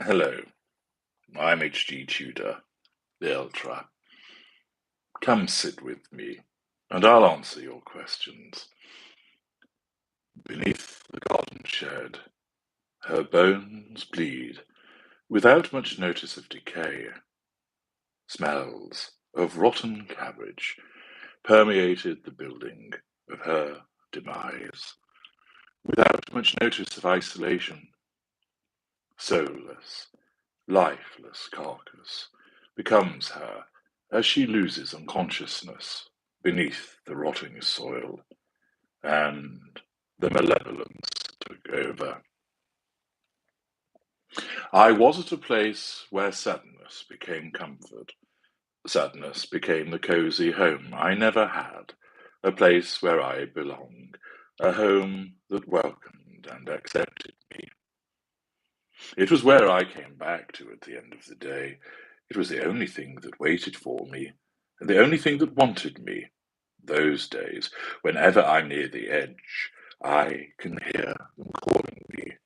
Hello, I'm HG Tudor, the Ultra. Come sit with me, and I'll answer your questions. Beneath the garden shed, her bones bleed, without much notice of decay. Smells of rotten cabbage permeated the building of her demise, without much notice of isolation. Soulless, lifeless carcass becomes her as she loses unconsciousness beneath the rotting soil, and the malevolence took over. I was at a place where sadness became comfort. Sadness became the cozy home I never had, a place where I belong, a home that welcomed and accepted me. It was where I came back to at the end of the day. It was the only thing that waited for me, and the only thing that wanted me. Those days, whenever I'm near the edge, I can hear them calling me,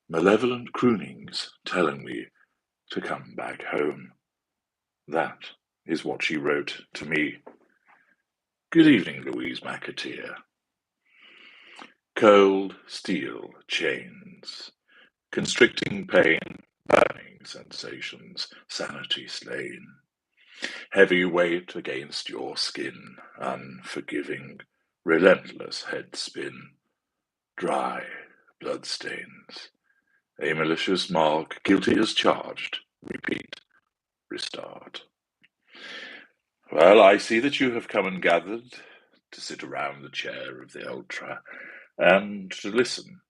malevolent croonings telling me to come back home. That is what she wrote to me. Good evening, Louise McAteer. Cold steel chains, constricting pain, burning sensations, sanity slain. Heavy weight against your skin, unforgiving, relentless head spin, dry bloodstains. A malicious mark, guilty as charged. Repeat, restart. Well, I see that you have come and gathered to sit around the chair of the Ultra and to listen.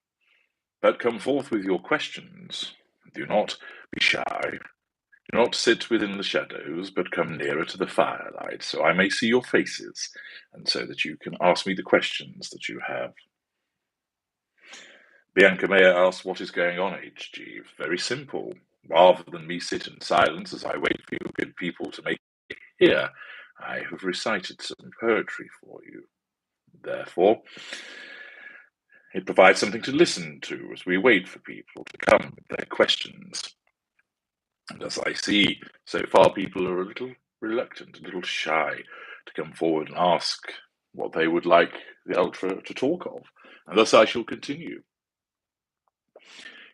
But come forth with your questions. Do not be shy. Do not sit within the shadows, but come nearer to the firelight, so I may see your faces, and so that you can ask me the questions that you have. Bianca Mayer asks, what is going on, HG? Very simple. Rather than me sit in silence as I wait for you good people to make it hear, I have recited some poetry for you. Therefore, it provides something to listen to as we wait for people to come with their questions. And as I see, so far people are a little reluctant, a little shy to come forward and ask what they would like the Ultra to talk of, and thus I shall continue.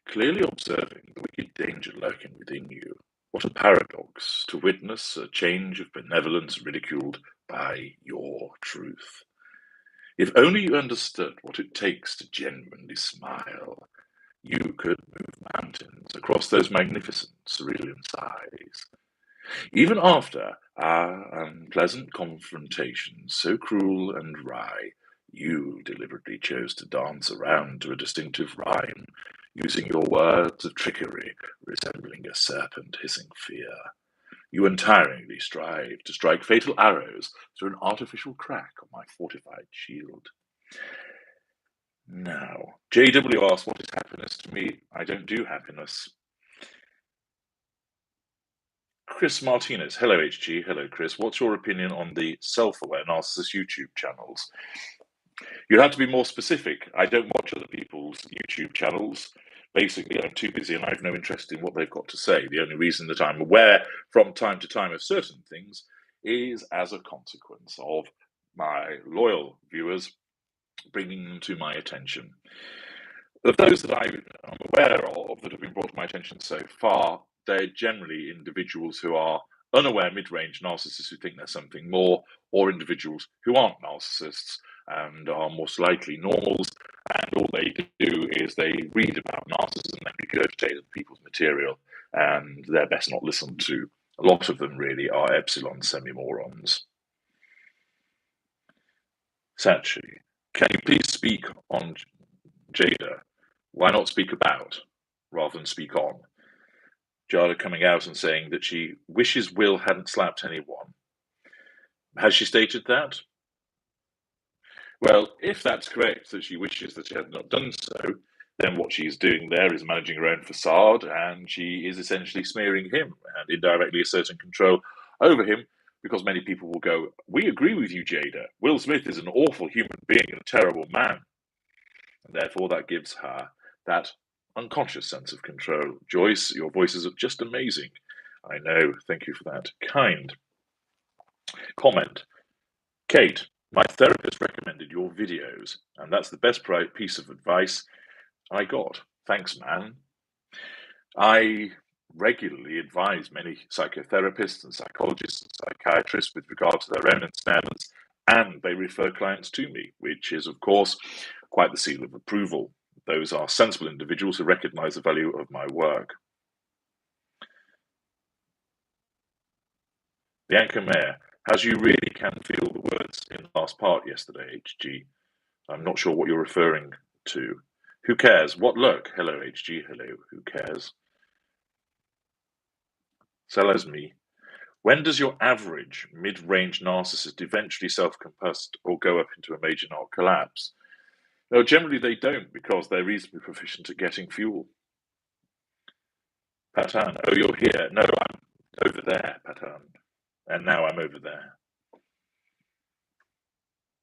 Clearly observing the wicked danger lurking within you, what a paradox to witness a change of benevolence ridiculed by your truth. If only you understood what it takes to genuinely smile, you could move mountains across those magnificent cerulean skies. Even after our unpleasant confrontations, so cruel and wry, you deliberately chose to dance around to a distinctive rhyme, using your words of trickery, resembling a serpent hissing fear. You untiringly strive to strike fatal arrows through an artificial crack on my fortified shield. Now, JW asks, what is happiness to me? I don't do happiness. Chris Martinez. Hello, HG. Hello, Chris. What's your opinion on the self-aware narcissist YouTube channels? You have to be more specific. I don't watch other people's YouTube channels. Basically, I'm too busy and I have no interest in what they've got to say. The only reason that I'm aware from time to time of certain things is as a consequence of my loyal viewers bringing them to my attention. Of those that I'm aware of that have been brought to my attention so far, they're generally individuals who are unaware mid-range narcissists who think there's something more, or individuals who aren't narcissists and are most likely normals, and all they do is they read about narcissism and regurgitate other people's material, and they're best not listened to. A lot of them really are epsilon semi-morons. Sachi, can you please speak on Jada? Why not speak about rather than speak on? Jada coming out and saying that she wishes Will hadn't slapped anyone. Has she stated that? Well, if that's correct, that she wishes that she had not done so, then what she's doing there is managing her own facade, and she is essentially smearing him and indirectly asserting control over him, because many people will go, we agree with you, Jada. Will Smith is an awful human being and a terrible man. And therefore that gives her that unconscious sense of control. Joyce, your voices are just amazing. I know. Thank you for that. Kind comment. Kate, my therapist recommended your videos, and that's the best piece of advice I got. Thanks, man. I regularly advise many psychotherapists and psychologists and psychiatrists with regard to their own experiments, and they refer clients to me, which is, of course, quite the seal of approval. Those are sensible individuals who recognize the value of my work. Bianca Mayer, as you really can feel the words in the last part yesterday, HG. I'm not sure what you're referring to. Who cares? What luck? Hello, HG. Hello. Who cares? Sellers me. When does your average mid-range narcissist eventually self-combust or go up into a major narc collapse? No, generally they don't, because they're reasonably proficient at getting fuel. Patan, oh, you're here. No, I'm over there, Patan. And now I'm over there.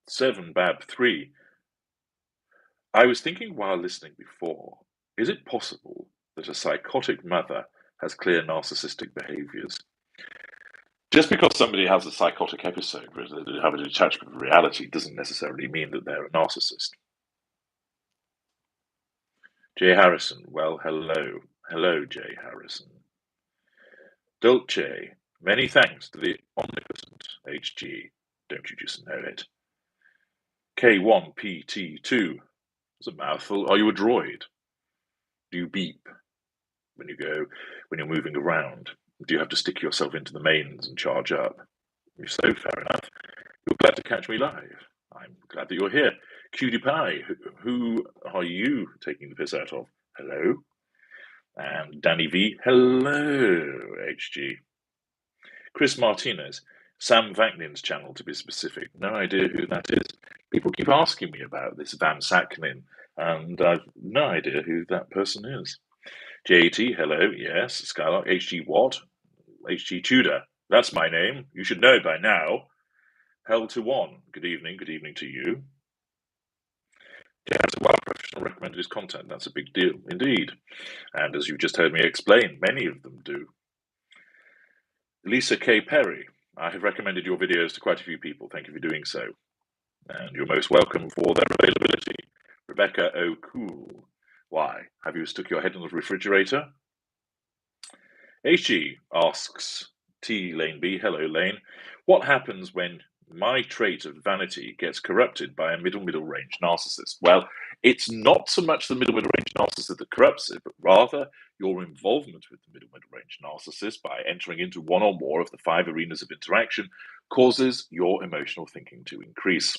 7 Bab 3. I was thinking while listening before, is it possible that a psychotic mother has clear narcissistic behaviors? Just because somebody has a psychotic episode where they have a detachment from reality doesn't necessarily mean that they're a narcissist. Jay Harrison, well, hello. Hello, Jay Harrison. Dulce, many thanks to the omnipotent HG. Don't you just know it? K1PT2. It's a mouthful. Are you a droid? Do you beep when you're moving around? Do you have to stick yourself into the mains and charge up? If so, fair enough. You're glad to catch me live. I'm glad that you're here. Cutie Pie, who are you taking the piss out of? Hello. And Danny V, hello, HG. Chris Martinez, Sam Vaknin's channel to be specific. No idea who that is. People keep asking me about this Van Saknin, and I've no idea who that person is. JT, hello, yes. Skylark, HG what? HG Tudor. That's my name. You should know it by now. Hell to one. Good evening to you. Yes, well, professional recommended his content. That's a big deal, indeed. And as you just heard me explain, many of them do. Lisa K. Perry, I have recommended your videos to quite a few people. Thank you for doing so. And you're most welcome for their availability. Rebecca O'Cool, why? Have you stuck your head in the refrigerator? HG asks T. Lane B, hello Lane, what happens when my trait of vanity gets corrupted by a middle range narcissist? Well, it's not so much the middle range narcissist that corrupts it, but rather your involvement with the middle range narcissist by entering into one or more of the 5 arenas of interaction causes your emotional thinking to increase.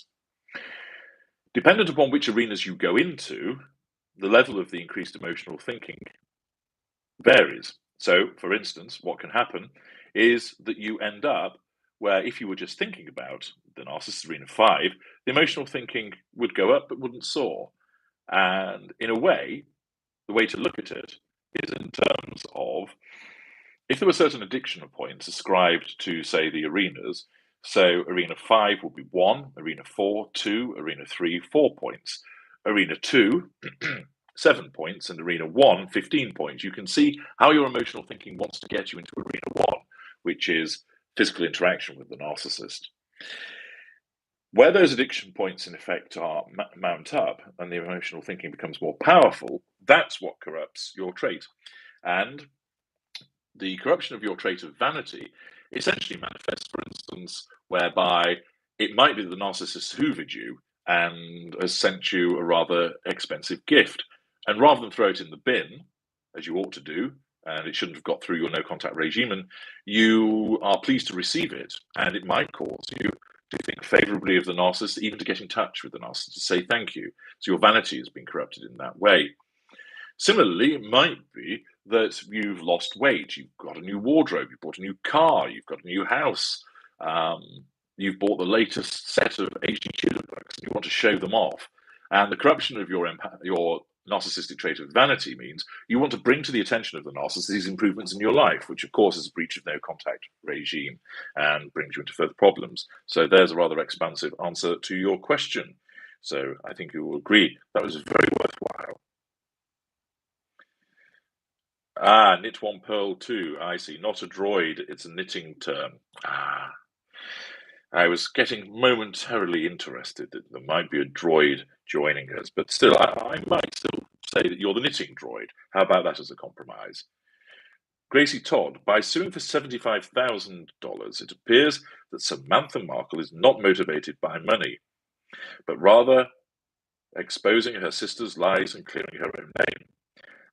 Dependent upon which arenas you go into, the level of the increased emotional thinking varies. So, for instance, what can happen is that you end up where if you were just thinking about the Narcissist Arena 5, the emotional thinking would go up but wouldn't soar. And in a way, the way to look at it is in terms of if there were certain addiction points ascribed to, say, the arenas, so Arena 5 would be 1, Arena 4, 2, Arena 3, 4 points. Arena 2, 7 points, and Arena 1, 15 points. You can see how your emotional thinking wants to get you into Arena 1, which is physical interaction with the narcissist. Where those addiction points, in effect, are mount up and the emotional thinking becomes more powerful, that's what corrupts your trait. And the corruption of your trait of vanity essentially manifests, for instance, whereby it might be that the narcissist hoovered you and has sent you a rather expensive gift. And rather than throw it in the bin, as you ought to do, and it shouldn't have got through your no-contact regime, you are pleased to receive it, and it might cause you to think favorably of the narcissist, even to get in touch with the narcissist, to say thank you. So your vanity has been corrupted in that way. Similarly, it might be that you've lost weight, you've got a new wardrobe, you've bought a new car, you've got a new house, you've bought the latest set of HG Tudor books, and you want to show them off. And the corruption of your narcissistic trait of vanity means you want to bring to the attention of the narcissist these improvements in your life, which of course is a breach of no contact regime and brings you into further problems. So there's a rather expansive answer to your question. So I think you will agree that was very worthwhile. Ah, knit one pearl too. I see. Not a droid. It's a knitting term. Ah. I was getting momentarily interested that there might be a droid joining us, but still, I might still say that you're the knitting droid. How about that as a compromise? Gracie Todd, by suing for $75,000, it appears that Samantha Markle is not motivated by money, but rather exposing her sister's lies and clearing her own name.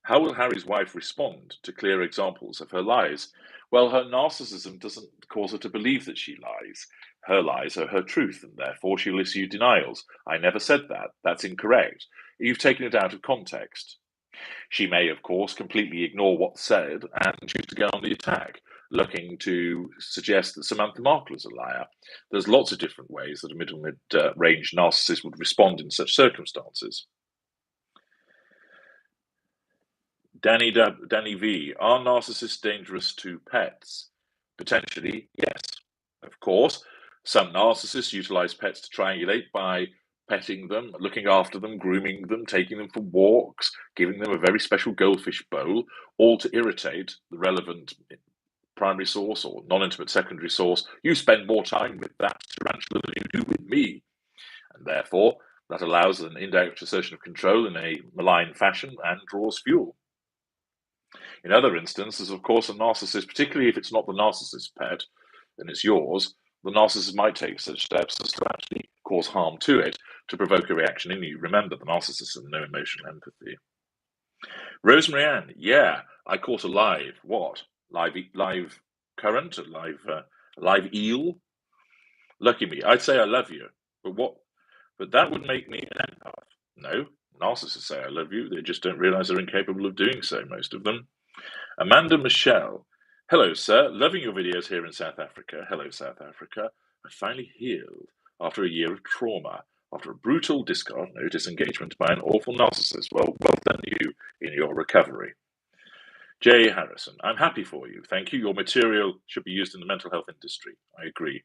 How will Harry's wife respond to clear examples of her lies? Well, her narcissism doesn't cause her to believe that she lies. Her lies are her truth, and therefore she'll issue denials. I never said that. That's incorrect. You've taken it out of context. She may, of course, completely ignore what's said and choose to go on the attack, looking to suggest that Samantha Markle is a liar. There's lots of different ways that a middle-range narcissist would respond in such circumstances. Danny V, are narcissists dangerous to pets? Potentially, yes. Of course, some narcissists utilize pets to triangulate by petting them, looking after them, grooming them, taking them for walks, giving them a very special goldfish bowl, all to irritate the relevant primary source or non-intimate secondary source. You spend more time with that tarantula than you do with me. And therefore, that allows an indirect assertion of control in a malign fashion and draws fuel. In other instances, of course, a narcissist, particularly if it's not the narcissist's pet and it's yours, the narcissist might take such steps as to actually cause harm to it to provoke a reaction in you. Remember, the narcissist has no emotional empathy. Rosemary Ann, yeah, I caught a live, what? Live current? Live eel? Lucky me. I'd say I love you, but what? But that would make me an empath. No, narcissists say I love you. They just don't realize they're incapable of doing so, most of them. Amanda Michelle. Hello, sir. Loving your videos here in South Africa. Hello, South Africa. I finally healed after a year of trauma, after a brutal disengagement by an awful narcissist. Well done you in your recovery. Jay Harrison. I'm happy for you. Thank you. Your material should be used in the mental health industry. I agree.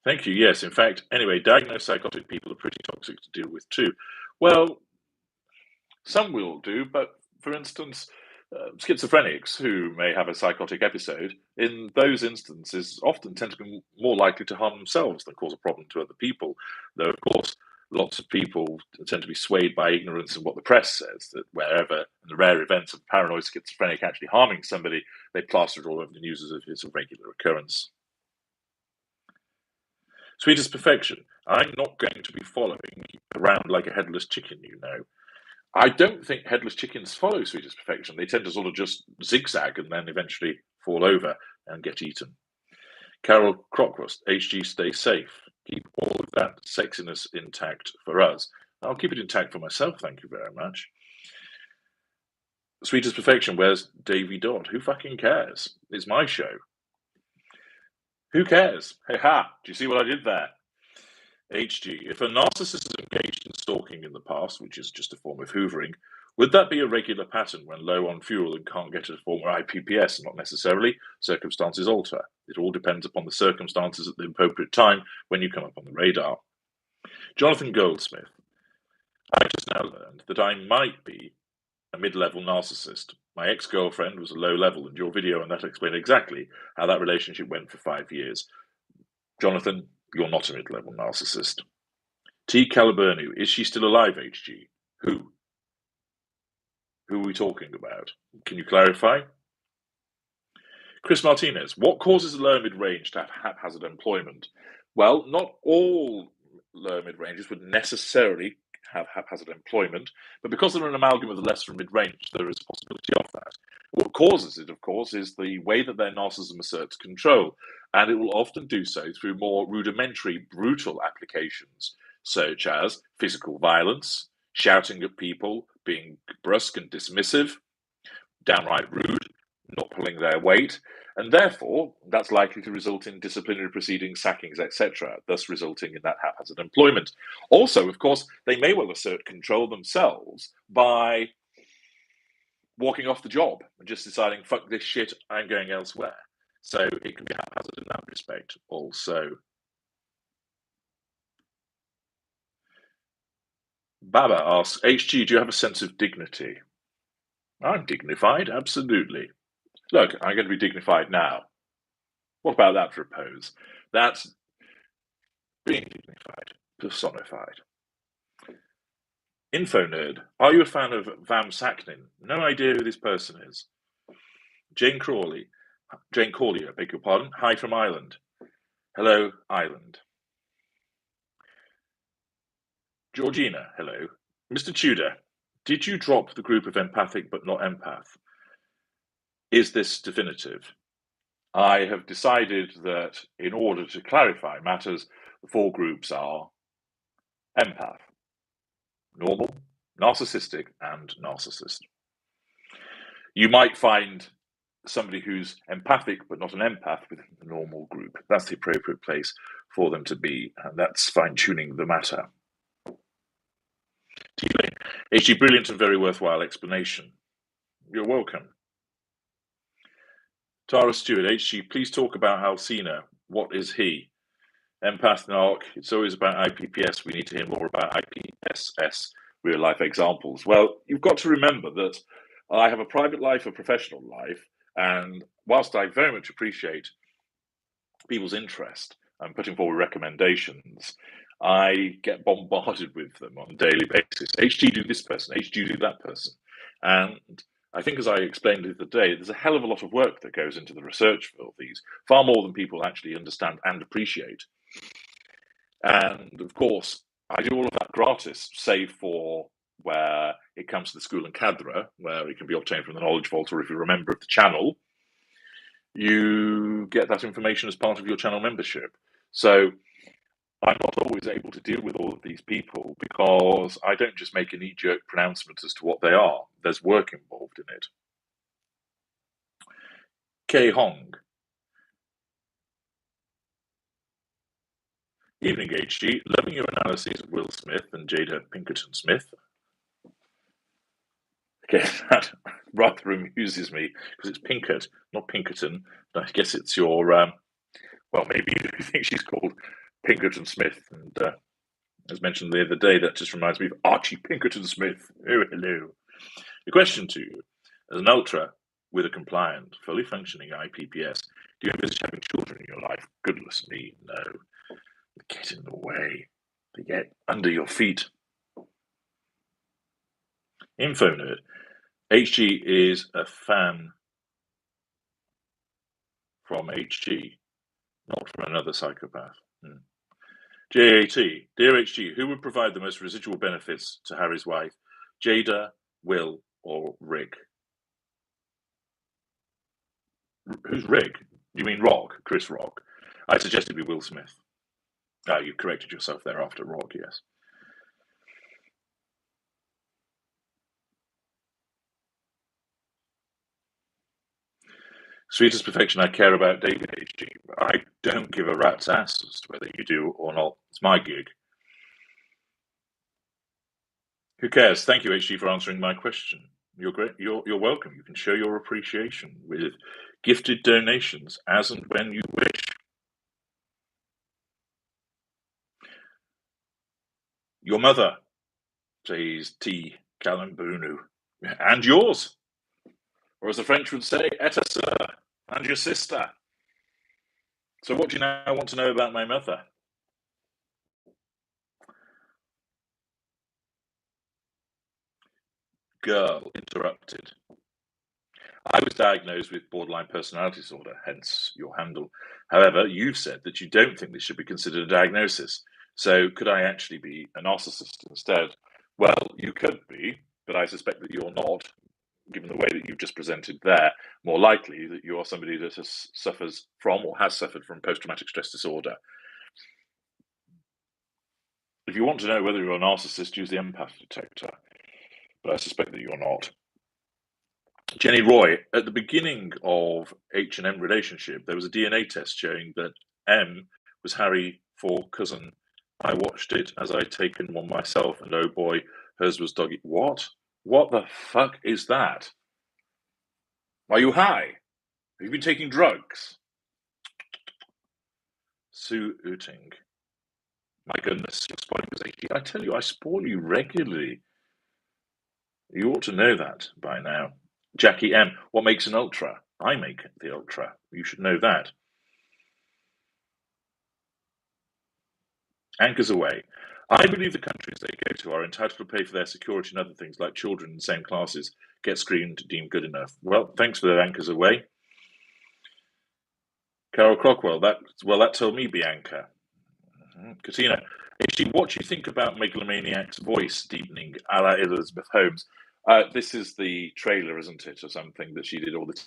Thank you. Yes, in fact, anyway, diagnosed psychotic people are pretty toxic to deal with too. Well, some will do, but for instance, schizophrenics who may have a psychotic episode, in those instances, often tend to be more likely to harm themselves than cause a problem to other people. Though, of course, lots of people tend to be swayed by ignorance in what the press says, that wherever, in the rare events of paranoid schizophrenic actually harming somebody, they plaster it all over the news as if it's a regular occurrence. Sweetest perfection. I'm not going to be following around like a headless chicken, you know. I don't think headless chickens follow sweetest perfection. They tend to sort of just zigzag and then eventually fall over and get eaten. Carol Crockrust, HG, stay safe. Keep all of that sexiness intact for us. I'll keep it intact for myself, thank you very much. Sweetest perfection, where's Davy Dodd? Who fucking cares? It's my show. Who cares? Hey ha, do you see what I did there? HG, if a narcissist is engaged in stalking in the past, which is just a form of hoovering, would that be a regular pattern when low on fuel and can't get a former IPPS? Not necessarily. Circumstances alter. It all depends upon the circumstances at the appropriate time when you come up on the radar. Jonathan Goldsmith, I just now learned that I might be a mid-level narcissist. My ex-girlfriend was a low level, and your video on that explained exactly how that relationship went for 5 years. Jonathan, you're not a mid-level narcissist. T. Caliburnu, is she still alive, HG? Who? Who are we talking about? Can you clarify? Chris Martinez, what causes a lower mid-range to have haphazard employment? Well, not all lower mid-ranges would necessarily have haphazard employment, but because they're an amalgam of the lesser and mid-range, there is a possibility of that. What causes it, of course, is the way that their narcissism asserts control, and it will often do so through more rudimentary, brutal applications, such as physical violence, shouting at people, being brusque and dismissive, downright rude, not pulling their weight, and therefore that's likely to result in disciplinary proceedings, sackings, etc., thus resulting in that haphazard employment. Also, of course, they may well assert control themselves by walking off the job and just deciding, fuck this shit, I'm going elsewhere. So it can be haphazard in that respect also. Baba asks, HG, do you have a sense of dignity? I'm dignified, absolutely. Look, I'm going to be dignified now. What about that for a pose? That's being dignified, personified. Info nerd, are you a fan of Vam Saknin? No idea who this person is. Jane Crawley, Jane Corley, I beg your pardon. Hi from Ireland. Hello, Ireland. Georgina, hello. Mr. Tudor, did you drop the group of empathic but not empath? Is this definitive? I have decided that in order to clarify matters, the four groups are empath, normal, narcissistic, and narcissist. You might find somebody who's empathic but not an empath within the normal group. That's the appropriate place for them to be, and that's fine-tuning the matter. HG, brilliant and very worthwhile explanation. You're welcome. Tara Stewart, HG, please talk about Halcina. What is he? Empath, narc, it's always about IPPS. We need to hear more about IPSS real life examples. Well, you've got to remember that I have a private life, a professional life, and whilst I very much appreciate people's interest and putting forward recommendations, I get bombarded with them on a daily basis. HG do this person, HG do that person. And I think, as I explained the other day, there's a hell of a lot of work that goes into the research for these, far more than people actually understand and appreciate. And of course, I do all of that gratis, save for where it comes to the school and cadre, where it can be obtained from the Knowledge Vault, or if you're a member of the channel, you get that information as part of your channel membership. So I'm not always able to deal with all of these people because I don't just make a knee-jerk pronouncement as to what they are. There's work involved in it. K. Hong. Evening, HG. Loving your analyses of Will Smith and Jada Pinkett Smith. Okay, that rather amuses me because it's Pinkett, not Pinkerton. I guess it's your, well, maybe you think she's called Pinkerton Smith. And as mentioned the other day, that just reminds me of Archie Pinkerton Smith. Oh, hello. The question to you, as an ultra with a compliant, fully functioning IPPS, do you envisage having children in your life? Goodness me, no. They get in the way. They get under your feet. Info nerd. HG is a fan from HG, not from another psychopath. JAT, dear HG, who would provide the most residual benefits to Harry's wife, Jada, Will, or Rick? Who's Rick? You mean Rock? Chris Rock? I suggested it'd be Will Smith. Ah, you corrected yourself there after Rock, yes. Sweetest perfection, I care about David HG. I don't give a rat's ass as to whether you do or not. It's my gig. Who cares? Thank you, HG, for answering my question. You're great. You're welcome. You can show your appreciation with gifted donations as and when you wish. Your mother, says T. Calambunu. And yours. Or as the French would say, et a sœur. And your sister. So what do you now want to know about my mother? Girl interrupted. I was diagnosed with borderline personality disorder, hence your handle. However, you've said that you don't think this should be considered a diagnosis. So could I actually be a narcissist instead? Well, you could be, but I suspect that you're not, given the way that you've just presented there. More likely that you are somebody that suffers from or has suffered from post-traumatic stress disorder. If you want to know whether you're a narcissist, use the empath detector, but I suspect that you're not. Jenny Roy, at the beginning of H&M relationship, there was a DNA test showing that M was Harry for cousin. I watched it as I'd taken one myself, and oh boy, hers was doggy. What? What the fuck is that? Are you high? Have you been taking drugs? Sue Uting. My goodness, you're spoiling us, HG. I tell you, I spoil you regularly. You ought to know that by now. Jackie M, what makes an ultra? I make the ultra. You should know that. Anchors away. I believe the countries they go to are entitled to pay for their security and other things like children in the same classes get screened deemed good enough. Well, thanks for the anchors away. Carol Crockwell, that told me, Bianca. Katina, actually, what do you think about Megalomaniac's voice deepening a la Elizabeth Holmes? This is the trailer, isn't it, or something that she did, all the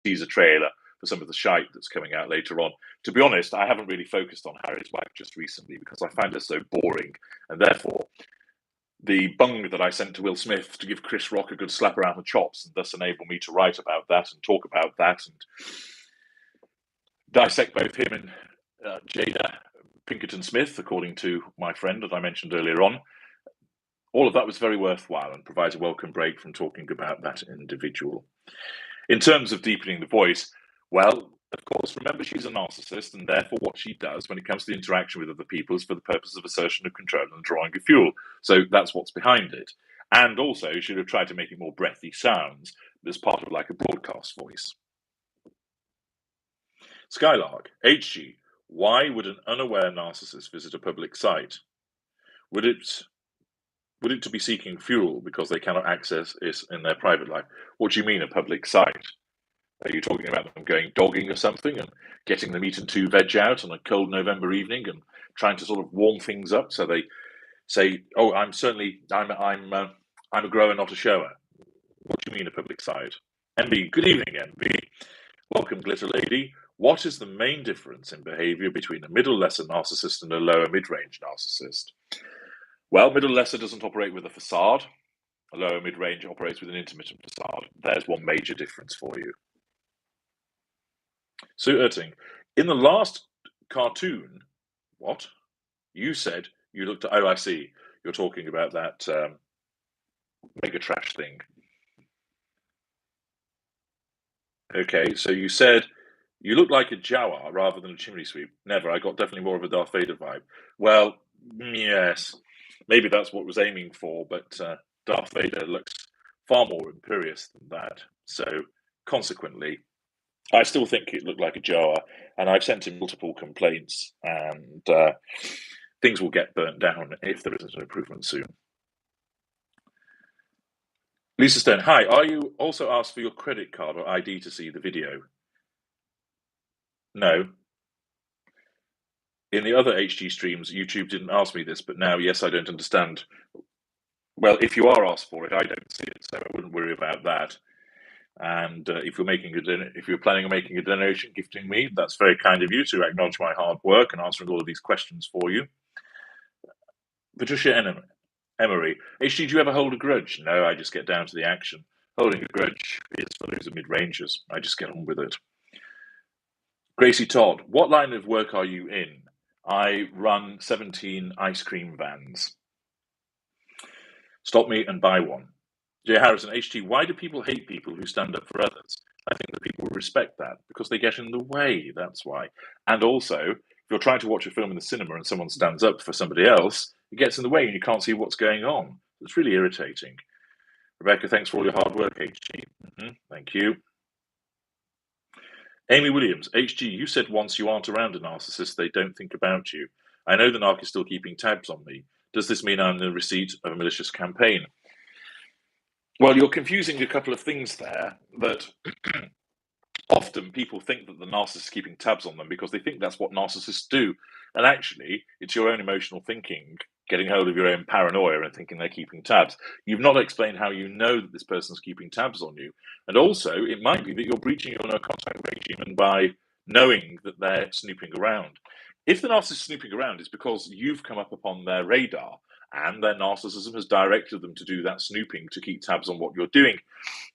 teaser trailer for some of the shite that's coming out later on. To be honest, I haven't really focused on Harry's wife just recently because I find her so boring, and therefore the bung that I sent to Will Smith to give Chris Rock a good slap around the chops and thus enable me to write about that and talk about that and dissect both him and Jada Pinkett Smith, according to my friend that I mentioned earlier on. All of that was very worthwhile and provides a welcome break from talking about that individual. In terms of deepening the voice, well, of course, remember she's a narcissist, and therefore what she does when it comes to the interaction with other people is for the purpose of assertion of control and drawing of fuel. So that's what's behind it. And also, she should have tried to make it more breathy sounds as part of like a broadcast voice. Skylark, HG, why would an unaware narcissist visit a public site? Would it to be seeking fuel because they cannot access it in their private life? What do you mean a public site? Are you talking about them going dogging or something and getting the meat and two veg out on a cold November evening and trying to sort of warm things up so they say, "Oh, I'm a grower, not a shower." What do you mean a public site? MB, good evening, MB. Welcome, Glitter Lady. What is the main difference in behaviour between a middle lesser narcissist and a lower mid-range narcissist? Well, middle lesser doesn't operate with a facade. A lower mid-range operates with an intermittent facade. There's one major difference for you. Sue Erting, in the last cartoon, what? You said you looked at, oh, I see. You're talking about that mega trash thing. Okay, so you said you look like a Jawa rather than a chimney sweep. Never. I got definitely more of a Darth Vader vibe. Well, yes. Maybe that's what was aiming for, but Darth Vader looks far more imperious than that. So, consequently, I still think it looked like a Jawa, and I've sent him multiple complaints, and things will get burnt down if there isn't an improvement soon. Lisa Stone, hi. Are you also asked for your credit card or ID to see the video? No. In the other HG streams, YouTube didn't ask me this, but now, yes, I don't understand. Well, if you are asked for it, I don't see it, so I wouldn't worry about that. And if you're planning on making a donation, gifting me, that's very kind of you to acknowledge my hard work and answering all of these questions for you. Patricia Emery, HG, do you ever hold a grudge? No, I just get down to the action. Holding a grudge is for those mid-rangers. I just get on with it. Gracie Todd, what line of work are you in? I run 17 ice cream vans. Stop me and buy one. Jay Harrison, HG, why do people hate people who stand up for others? I think that people will respect that because they get in the way, that's why. And also, if you're trying to watch a film in the cinema and someone stands up for somebody else, it gets in the way and you can't see what's going on. It's really irritating. Rebecca, thanks for all your hard work, HG. Thank you. Amy Williams, HG, you said once you aren't around a narcissist, they don't think about you. I know the narc is still keeping tabs on me. Does this mean I'm the receipt of a malicious campaign? Well, you're confusing a couple of things there, that often people think that the narcissist is keeping tabs on them because they think that's what narcissists do. And actually, it's your own emotional thinking, getting hold of your own paranoia and thinking they're keeping tabs. You've not explained how you know that this person's keeping tabs on you. And also, it might be that you're breaching your no contact regime and by knowing that they're snooping around. If the narcissist is snooping around, it's because you've come up upon their radar and their narcissism has directed them to do that snooping to keep tabs on what you're doing.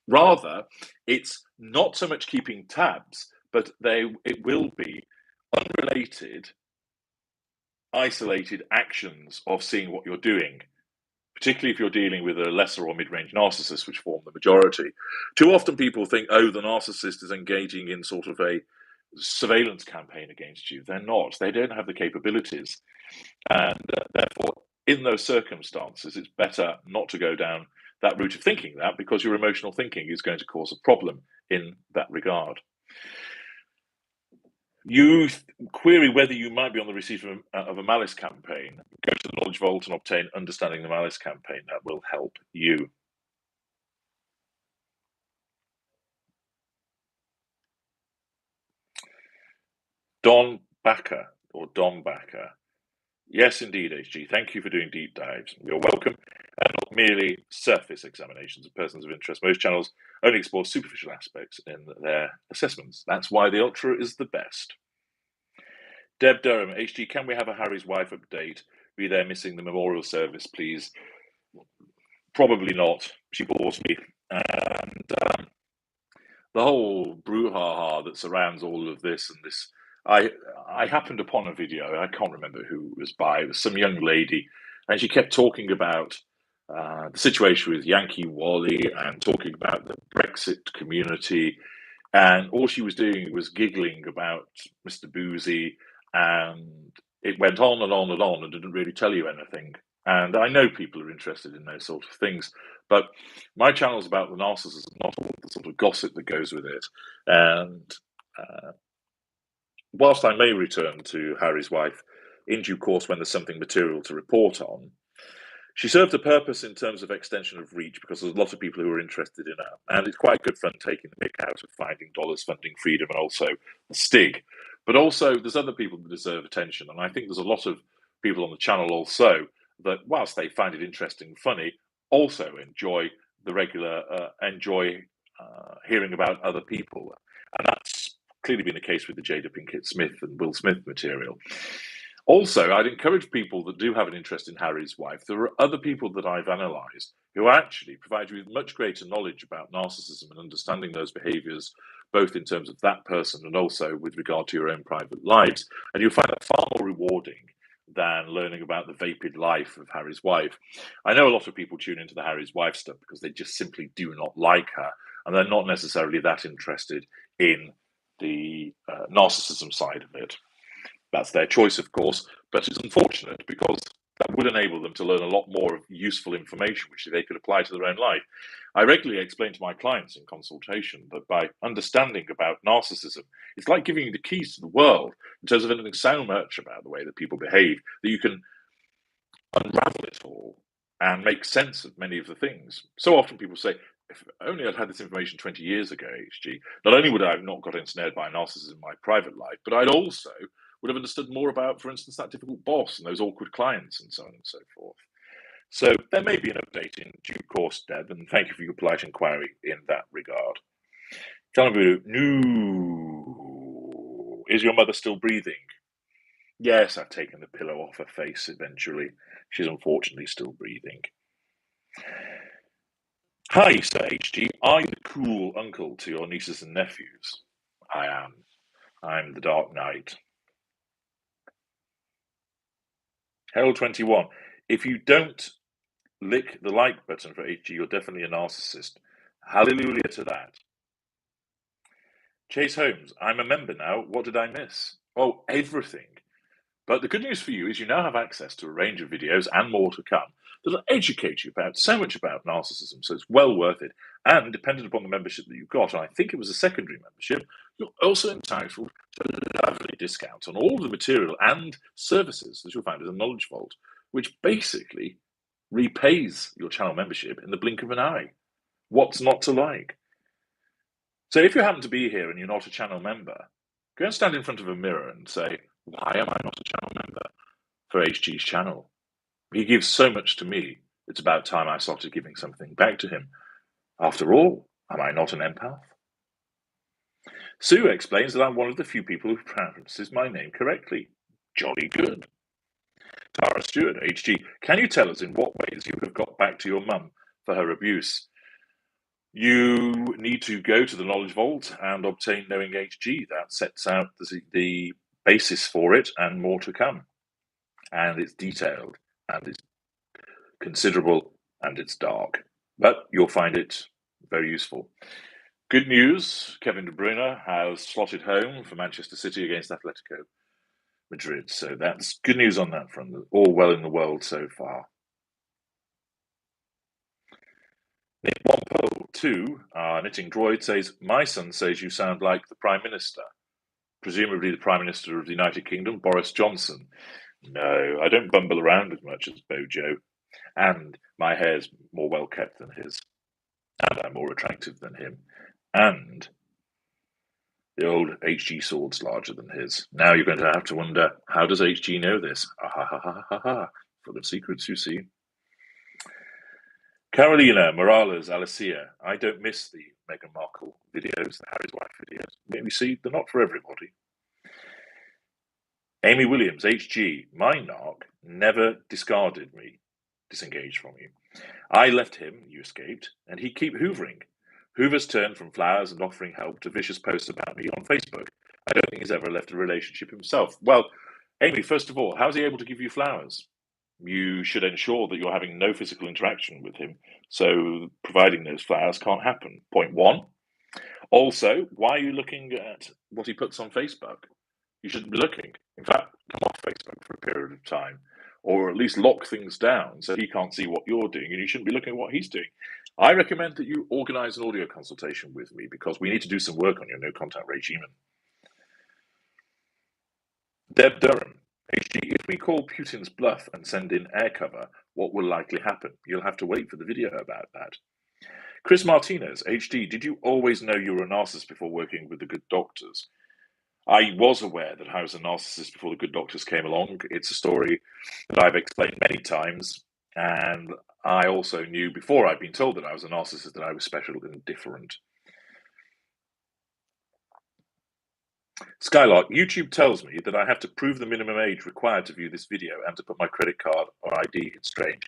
Rather, it's not so much keeping tabs, but it will be unrelated, isolated actions of seeing what you're doing, particularly if you're dealing with a lesser or mid-range narcissist, which form the majority. Too often people think, oh, the narcissist is engaging in sort of a surveillance campaign against you. They're not. They don't have the capabilities. And therefore, in those circumstances, it's better not to go down that route of thinking that, because your emotional thinking is going to cause a problem in that regard. You query whether you might be on the receipt of a malice campaign. Go to the Knowledge Vault and obtain Understanding the Malice campaign. That will help you. Don Backer, or Dom Backer. Yes, indeed, HG. Thank you for doing deep dives. You're welcome. And not merely surface examinations of persons of interest. Most channels only explore superficial aspects in their assessments. That's why the Ultra is the best. Deb Durham, HG, can we have a Harry's wife update? Be there missing the memorial service, please. Probably not. She bores me. And the whole brouhaha that surrounds all of this and this. I happened upon a video. I can't remember who it was by. It was some young lady, and she kept talking about the situation with Yankee Wally and talking about the Brexit community. And all she was doing was giggling about Mr. Boozy, and it went on and on and on and didn't really tell you anything. And I know people are interested in those sort of things, but my channel's about the narcissism, not all the sort of gossip that goes with it. And whilst I may return to Harry's wife in due course when there's something material to report on, she served a purpose in terms of extension of reach, because there's a lot of people who are interested in her. And it's quite good fun taking the mick out of finding dollars, funding freedom, and also the Stig. But also, there's other people that deserve attention. And I think there's a lot of people on the channel also that, whilst they find it interesting and funny, also enjoy the regular, hearing about other people. And that's clearly been the case with the Jada Pinkett Smith and Will Smith material. Also, I'd encourage people that do have an interest in Harry's wife. There are other people that I've analysed who actually provide you with much greater knowledge about narcissism and understanding those behaviours, both in terms of that person and also with regard to your own private lives. And you'll find that far more rewarding than learning about the vapid life of Harry's wife. I know a lot of people tune into the Harry's wife stuff because they just simply do not like her, and they're not necessarily that interested in the narcissism side of it. That's their choice, of course, but it's unfortunate because that would enable them to learn a lot more of useful information which they could apply to their own life. I regularly explain to my clients in consultation that by understanding about narcissism, it's like giving you the keys to the world in terms of anything so much about the way that people behave that you can unravel it all and make sense of many of the things. So often people say, if only I'd had this information 20 years ago, HG, not only would I have not got ensnared by narcissism in my private life, but I'd also would have understood more about, for instance, that difficult boss and those awkward clients and so on and so forth. So there may be an update in due course, Deb, and thank you for your polite inquiry in that regard. Kalabu, no. Is your mother still breathing? Yes, I've taken the pillow off her face eventually. She's unfortunately still breathing. Hi, Sir HG. Are you the cool uncle to your nieces and nephews? I am. I'm the Dark Knight. Harold21, if you don't lick the like button for HG, you're definitely a narcissist. Hallelujah to that. Chase Holmes, I'm a member now. What did I miss? Oh, everything. But the good news for you is you now have access to a range of videos and more to come that'll educate you about so much about narcissism, so it's well worth it. And dependent upon the membership that you've got, and I think it was a secondary membership, you're also entitled to lovely discounts on all the material and services that you'll find in the Knowledge Vault, which basically repays your channel membership in the blink of an eye. What's not to like? So if you happen to be here and you're not a channel member, go and stand in front of a mirror and say, why am I not a channel member for HG's channel? He gives so much to me, it's about time I started giving something back to him. After all, am I not an empath? Sue explains that I'm one of the few people who pronounces my name correctly. Jolly good. Tara Stewart, HG, can you tell us in what ways you have got back to your mum for her abuse? You need to go to the Knowledge Vault and obtain Knowing HG. That sets out the basis for it and more to come. And it's detailed, and it's considerable, and it's dark. But you'll find it very useful. Good news, Kevin De Bruyne has slotted home for Manchester City against Atletico Madrid. So that's good news on that front. All well in the world so far. Nick Wampo 2, our knitting droid, says, my son says you sound like the Prime Minister. Presumably the Prime Minister of the United Kingdom, Boris Johnson. No, I don't bumble around as much as Bojo. And my hair's more well kept than his. And I'm more attractive than him. And the old HG sword's larger than his. Now you're going to have to wonder, how does HG know this? Ah ha ha ha ha ha. Full of secrets, you see. Carolina Morales Alicia, I don't miss the Meghan Markle videos, the Harry's wife videos. Maybe see, they're not for everybody. Amy Williams, HG, my narc never discarded me, disengaged from you. I left him, you escaped, and he keep hoovering. Hoover's turned from flowers and offering help to vicious posts about me on Facebook. I don't think he's ever left a relationship himself. Well, Amy, first of all, how's he able to give you flowers? You should ensure that you're having no physical interaction with him, so providing those flowers can't happen. Point one. Also, why are you looking at what he puts on Facebook? You shouldn't be looking. In fact, come off Facebook for a period of time, or at least lock things down so he can't see what you're doing, and you shouldn't be looking at what he's doing. I recommend that you organise an audio consultation with me because we need to do some work on your no-contact regime. Deb Durham, HG, if we call Putin's bluff and send in air cover, what will likely happen? You'll have to wait for the video about that. Chris Martinez, HD, did you always know you were a narcissist before working with the good doctors? I was aware that I was a narcissist before the good doctors came along. It's a story that I've explained many times. And I also knew before I'd been told that I was a narcissist that I was special and different. Skylark, YouTube tells me that I have to prove the minimum age required to view this video and to put my credit card or ID. It's strange.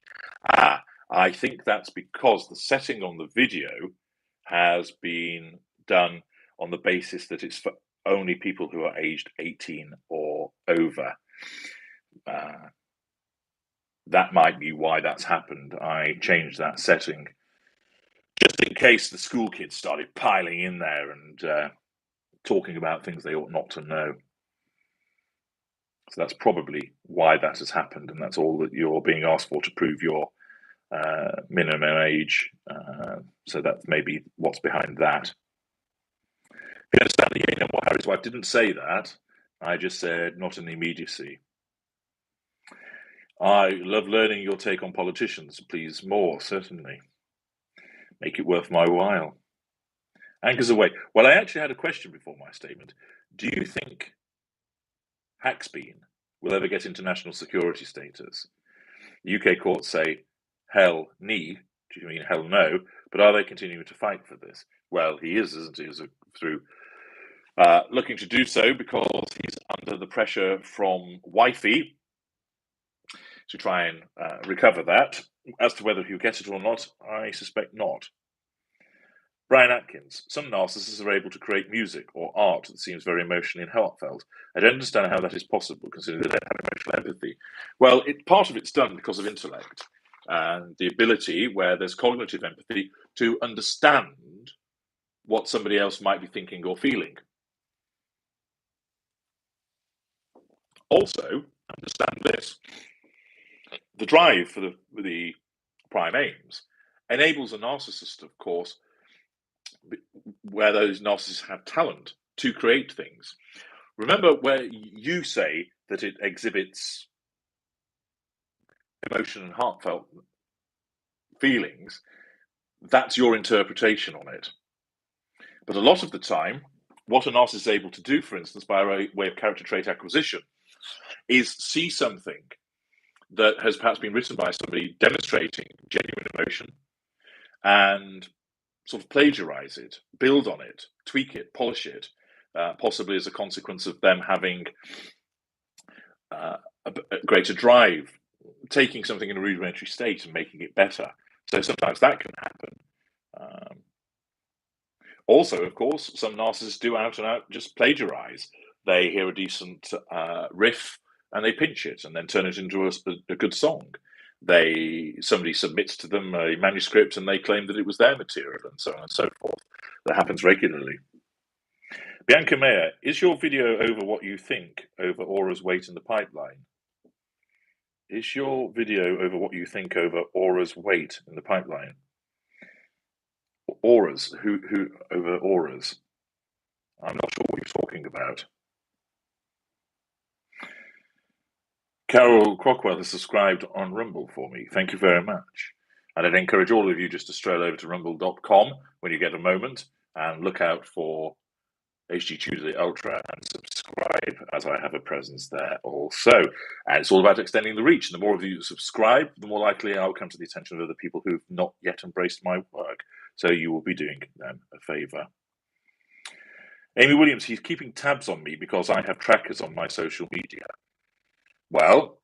I think that's because the setting on the video has been done on the basis that it's for only people who are aged 18 or over. That might be why that's happened. I changed that setting just in case the school kids started piling in there and talking about things they ought not to know. So that's probably why that has happened, and that's all that you're being asked for, to prove your minimum age. So that's maybe what's behind that. If you understand the you know what Harry's wife didn't say that. I just said not in the immediacy. I love learning your take on politicians. Please, more, certainly. Make it worth my while. Anchors away. Well, I actually had a question before my statement. Do you think Hacksbean will ever get international security status? The UK courts say, hell nee. Do you mean hell no? But are they continuing to fight for this? Well, he is, isn't he? Through looking to do so because he's under the pressure from wifey to try and recover that. As to whether he'll get it or not, I suspect not. Brian Atkins, some narcissists are able to create music or art that seems very emotionally and heartfelt. I don't understand how that is possible, considering they don't have emotional empathy. Well, part of it's done because of intellect and the ability, where there's cognitive empathy, to understand what somebody else might be thinking or feeling. Also, understand this. The drive for the prime aims enables a narcissist, of course, where those narcissists have talent to create things. Remember where you say that it exhibits emotion and heartfelt feelings, that's your interpretation on it. But a lot of the time, what a narcissist is able to do, for instance, by a way of character trait acquisition, is see something that has perhaps been written by somebody demonstrating genuine emotion and sort of plagiarize it, build on it, tweak it, polish it, possibly as a consequence of them having a greater drive, taking something in a rudimentary state and making it better. So sometimes that can happen. Also, of course, some narcissists do out and out just plagiarize. They hear a decent riff and they pinch it and then turn it into a good song. Somebody submits to them a manuscript and they claim that it was their material, and so on and so forth. That happens regularly. Bianca Mayer, is your video over what you think over Aura's weight in the pipeline? Is your video over what you think over Aura's weight in the pipeline? Auras? Who over auras? I'm not sure what you're talking about. Carol Crockwell has subscribed on Rumble for me. Thank you very much. And I'd encourage all of you just to stroll over to rumble.com when you get a moment and look out for HG Tudor the Ultra and subscribe, as I have a presence there also. And it's all about extending the reach. And the more of you subscribe, the more likely I'll come to the attention of other people who've not yet embraced my work. So you will be doing them a favour. Amy Williams, he's keeping tabs on me because I have trackers on my social media. Well,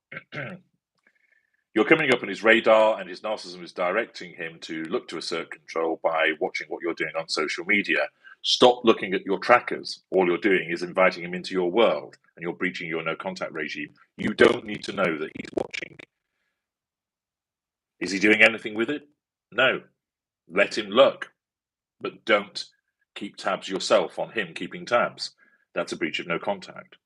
you're coming up on his radar, and his narcissism is directing him to look to assert control by watching what you're doing on social media. Stop looking at your trackers. All you're doing is inviting him into your world, and you're breaching your no contact regime. You don't need to know that he's watching. Is he doing anything with it? No. Let him look, but don't keep tabs yourself on him keeping tabs. That's a breach of no contact.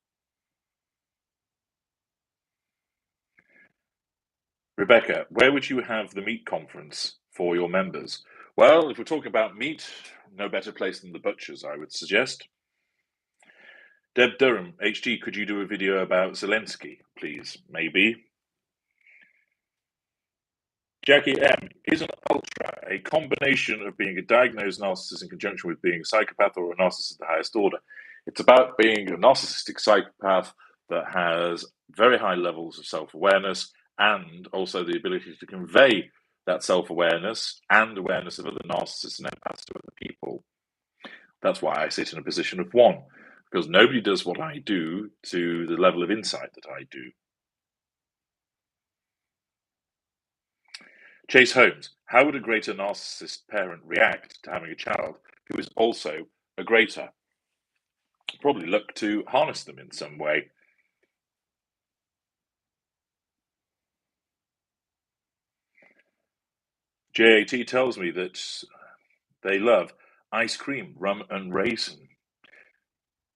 Rebecca, where would you have the meat conference for your members? Well, if we're talking about meat, no better place than the butchers, I would suggest. Deb Durham, HG, could you do a video about Zelensky, please? Maybe. Jackie M, is an ultra a combination of being a diagnosed narcissist in conjunction with being a psychopath or a narcissist of the highest order? It's about being a narcissistic psychopath that has very high levels of self-awareness and also the ability to convey that self-awareness and awareness of other narcissists and empaths to other people. That's why I sit in a position of one, because nobody does what I do to the level of insight that I do. Chase Holmes, how would a greater narcissist parent react to having a child who is also a greater? Probably look to harness them in some way. JAT tells me that they love ice cream, rum and raisin.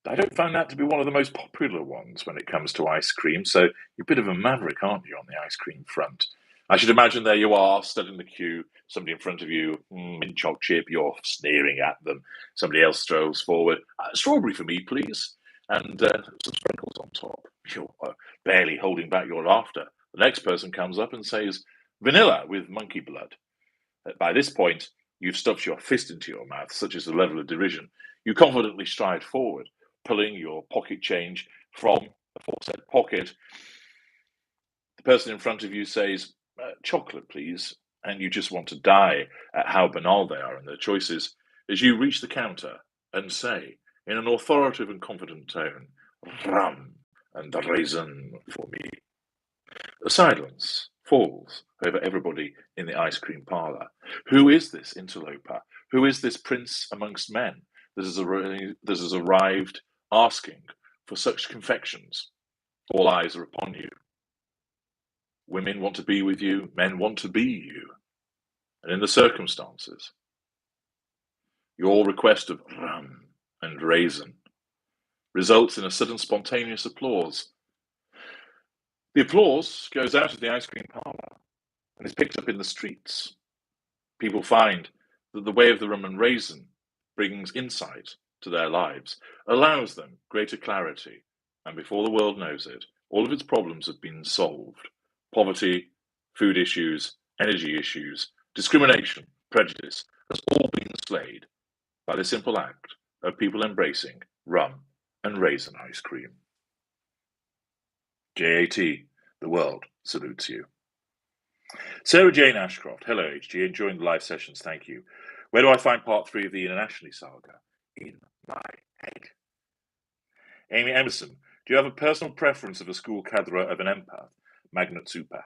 I don't find that to be one of the most popular ones when it comes to ice cream, so you're a bit of a maverick, aren't you, on the ice cream front? I should imagine there you are, stood in the queue, somebody in front of you, mint choc chip, you're sneering at them. Somebody else strolls forward, strawberry for me, please, and some sprinkles on top. You're barely holding back your laughter. The next person comes up and says, vanilla with monkey blood. By this point, you've stuffed your fist into your mouth, such as the level of derision. You confidently stride forward, pulling your pocket change from the aforesaid pocket. The person in front of you says, chocolate, please, and you just want to die at how banal they are in their choices as you reach the counter and say, in an authoritative and confident tone, rum and raisin for me. A silence falls over everybody in the ice cream parlour. Who is this interloper? Who is this prince amongst men that has arrived asking for such confections? All eyes are upon you. Women want to be with you, men want to be you. And in the circumstances, your request of rum and raisin results in a sudden spontaneous applause. The applause goes out of the ice cream parlour and is picked up in the streets. People find that the way of the rum and raisin brings insight to their lives, allows them greater clarity, and before the world knows it, all of its problems have been solved. Poverty, food issues, energy issues, discrimination, prejudice has all been slayed by the simple act of people embracing rum and raisin ice cream. JAT, the world salutes you. Sarah Jane Ashcroft, hello HG, enjoying the live sessions, thank you. Where do I find part 3 of the Internationally saga? In my head. Amy Emerson, do you have a personal preference of a school cadre of an empath? Magnet Super.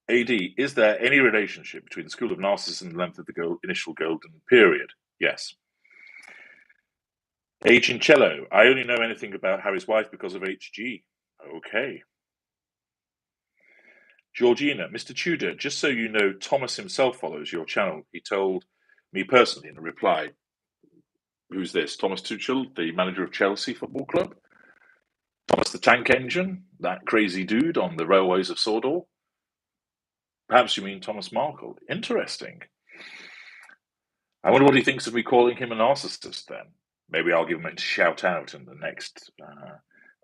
AD, is there any relationship between the school of narcissism and the length of the initial golden period? Yes. H. Incello, I only know anything about Harry's wife because of HG. Okay. Georgina, Mr. Tudor, just so you know, Thomas himself follows your channel. He told Me personally, in a reply, who's this? Thomas Tuchel, the manager of Chelsea Football Club? Thomas the Tank Engine, that crazy dude on the railways of Sodor? Perhaps you mean Thomas Markle. Interesting. I wonder what he thinks of me calling him a narcissist then. Maybe I'll give him a shout out in the next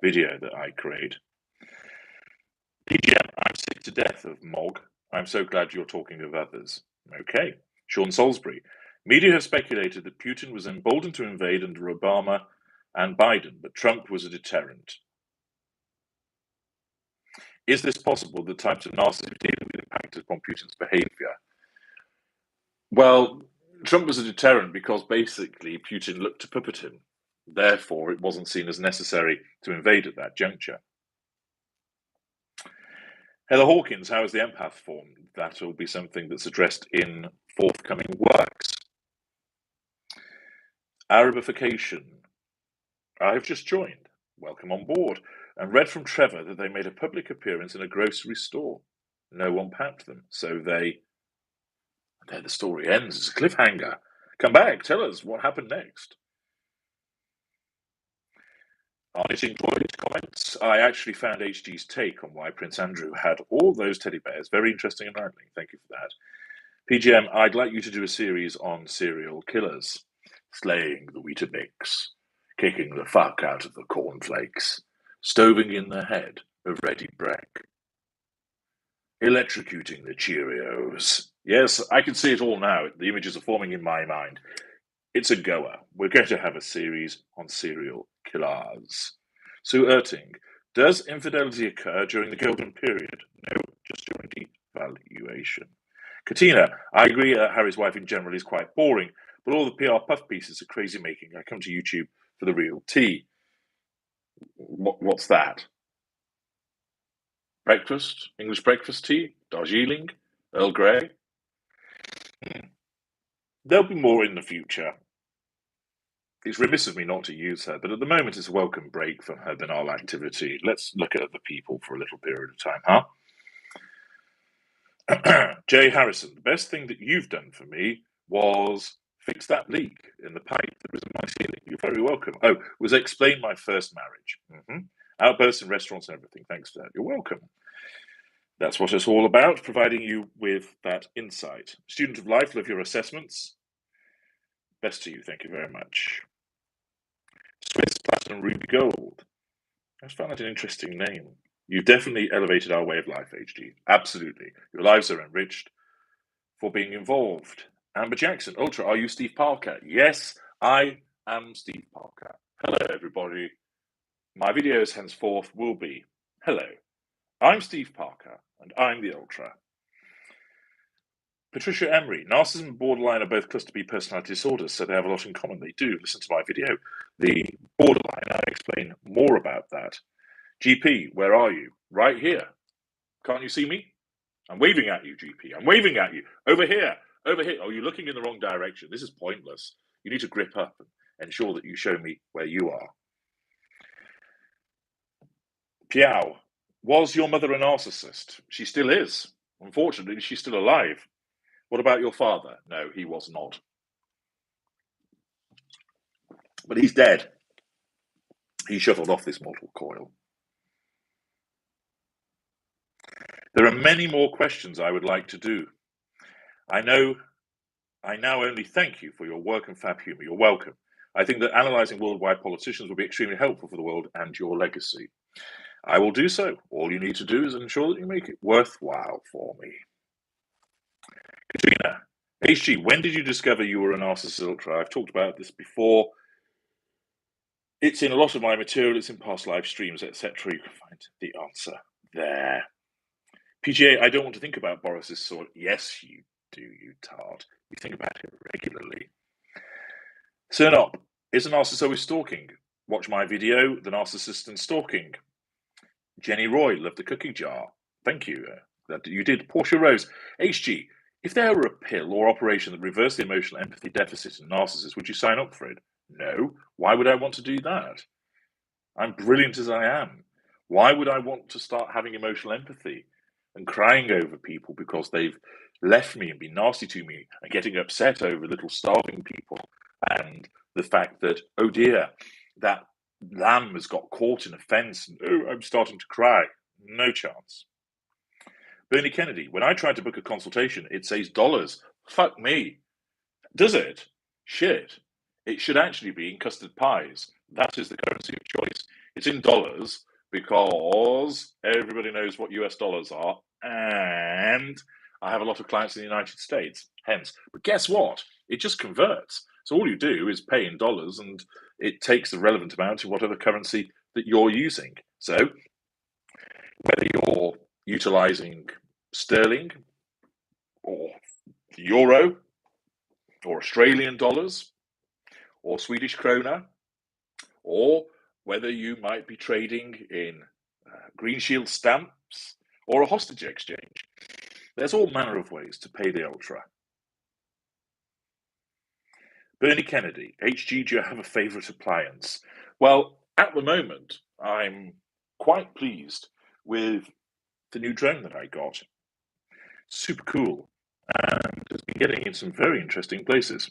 video that I create. PGM, I'm sick to death of Mog. I'm so glad you're talking of others. Okay. Sean Salisbury. Media have speculated that Putin was emboldened to invade under Obama and Biden, but Trump was a deterrent. Is this possible? The types of narcissism dealing with impacted upon Putin's behavior? Well, Trump was a deterrent because basically Putin looked to puppet him. Therefore, it wasn't seen as necessary to invade at that juncture. Heather Hawkins, how is the empath formed? That will be something that's addressed in forthcoming works. Arabification. I have just joined. Welcome on board. And read from Trevor that they made a public appearance in a grocery store. No one packed them, so there the story ends. It's a cliffhanger. Come back, tell us what happened next. On it enjoyed comments. I actually found HG's take on why Prince Andrew had all those teddy bears very interesting and enlightening. Thank you for that. PGM, I'd like you to do a series on serial killers, slaying the Weetabix, kicking the fuck out of the cornflakes, stoving in the head of Reddy Breck, electrocuting the Cheerios. Yes, I can see it all now. The images are forming in my mind. It's a goer. We're going to have a series on serial killers. Sue Erting, does infidelity occur during the golden period? No, just during devaluation. Katina, I agree Harry's wife in general is quite boring, but all the PR puff pieces are crazy making. I come to YouTube for the real tea. What's that? Breakfast? English breakfast tea? Darjeeling? Earl Grey? There'll be more in the future. It's remiss of me not to use her, but at the moment it's a welcome break from her banal activity. Let's look at other people for a little period of time, huh? Jay Harrison, the best thing that you've done for me was fix that leak in the pipe that was in my ceiling. You're very welcome. Oh, was explain my first marriage. Outbursts in restaurants and everything. Thanks for that. You're welcome. That's what it's all about, providing you with that insight. Student of life, love your assessments. Best to you. Thank you very much. Swiss Platinum Ruby Gold. I just found that an interesting name. You've definitely elevated our way of life, HG. Absolutely. Your lives are enriched for being involved. Amber Jackson, Ultra, are you Steve Parker? Yes, I am Steve Parker. Hello, everybody. My videos henceforth will be, hello, I'm Steve Parker, and I'm the Ultra. Patricia Emery, narcissism and borderline are both cluster B personality disorders, so they have a lot in common. They do. Listen to my video. The borderline, I explain more about that. GP, where are you? Right here. Can't you see me? I'm waving at you, GP. I'm waving at you. Over here. Over here. Oh, you're looking in the wrong direction. This is pointless. You need to grip up and ensure that you show me where you are. Piao, was your mother a narcissist? She still is. Unfortunately, she's still alive. What about your father? No, he was not. But he's dead. He shuffled off this mortal coil. There are many more questions I would like to do. I now only thank you for your work and fab humour. You're welcome. I think that analysing worldwide politicians will be extremely helpful for the world and your legacy. I will do so. All you need to do is ensure that you make it worthwhile for me. Katrina, HG, when did you discover you were a Narcissist Ultra? I've talked about this before. It's in a lot of my material. It's in past live streams, etc. You can find the answer there. PGA, I don't want to think about Boris's sword. Yes, you do, you tart. You think about it regularly. Cernop, is a narcissist always stalking? Watch my video, The Narcissist and Stalking. Jenny Roy, love the cookie jar. Thank you. That you did. Portia Rose, HG, if there were a pill or operation that reversed the emotional empathy deficit in narcissists, would you sign up for it? No. Why would I want to do that? I'm brilliant as I am. Why would I want to start having emotional empathy and crying over people because they've left me and been nasty to me and getting upset over little starving people and the fact that, oh dear, that lamb has got caught in a fence and oh, I'm starting to cry. No chance. Bernie Kennedy, when I tried to book a consultation, it says dollars. Fuck me. Does it? Shit. It should actually be in custard pies. That is the currency of choice. It's in dollars because everybody knows what US dollars are, and I have a lot of clients in the United States, hence. But guess what? It just converts. So all you do is pay in dollars, and it takes the relevant amount to whatever currency that you're using. So whether you're utilizing sterling or the euro or Australian dollars or Swedish krona, or whether you might be trading in Green Shield stamps or a hostage exchange. There's all manner of ways to pay the ultra. Bernie Kennedy, HG, do you have a favourite appliance? Well, at the moment, I'm quite pleased with the new drone that I got. Super cool, and has been getting in some very interesting places.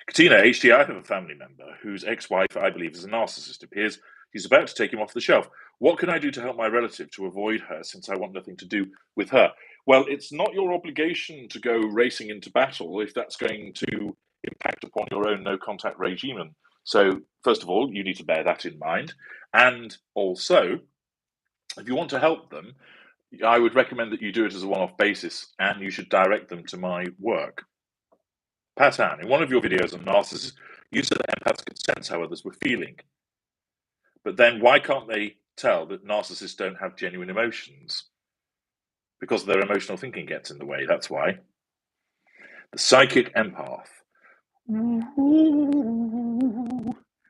Katina, HG, I have a family member whose ex-wife, I believe, is a narcissist. It appears he's about to take him off the shelf. What can I do to help my relative to avoid her, since I want nothing to do with her? Well, it's not your obligation to go racing into battle if that's going to impact upon your own no-contact regime. So, first of all, you need to bear that in mind. And also, if you want to help them, I would recommend that you do it as a one-off basis, and you should direct them to my work. Patan, in one of your videos on Narcissist, you said that empaths could sense how others were feeling. But then why can't they tell that narcissists don't have genuine emotions? Because their emotional thinking gets in the way, that's why. The psychic empath. I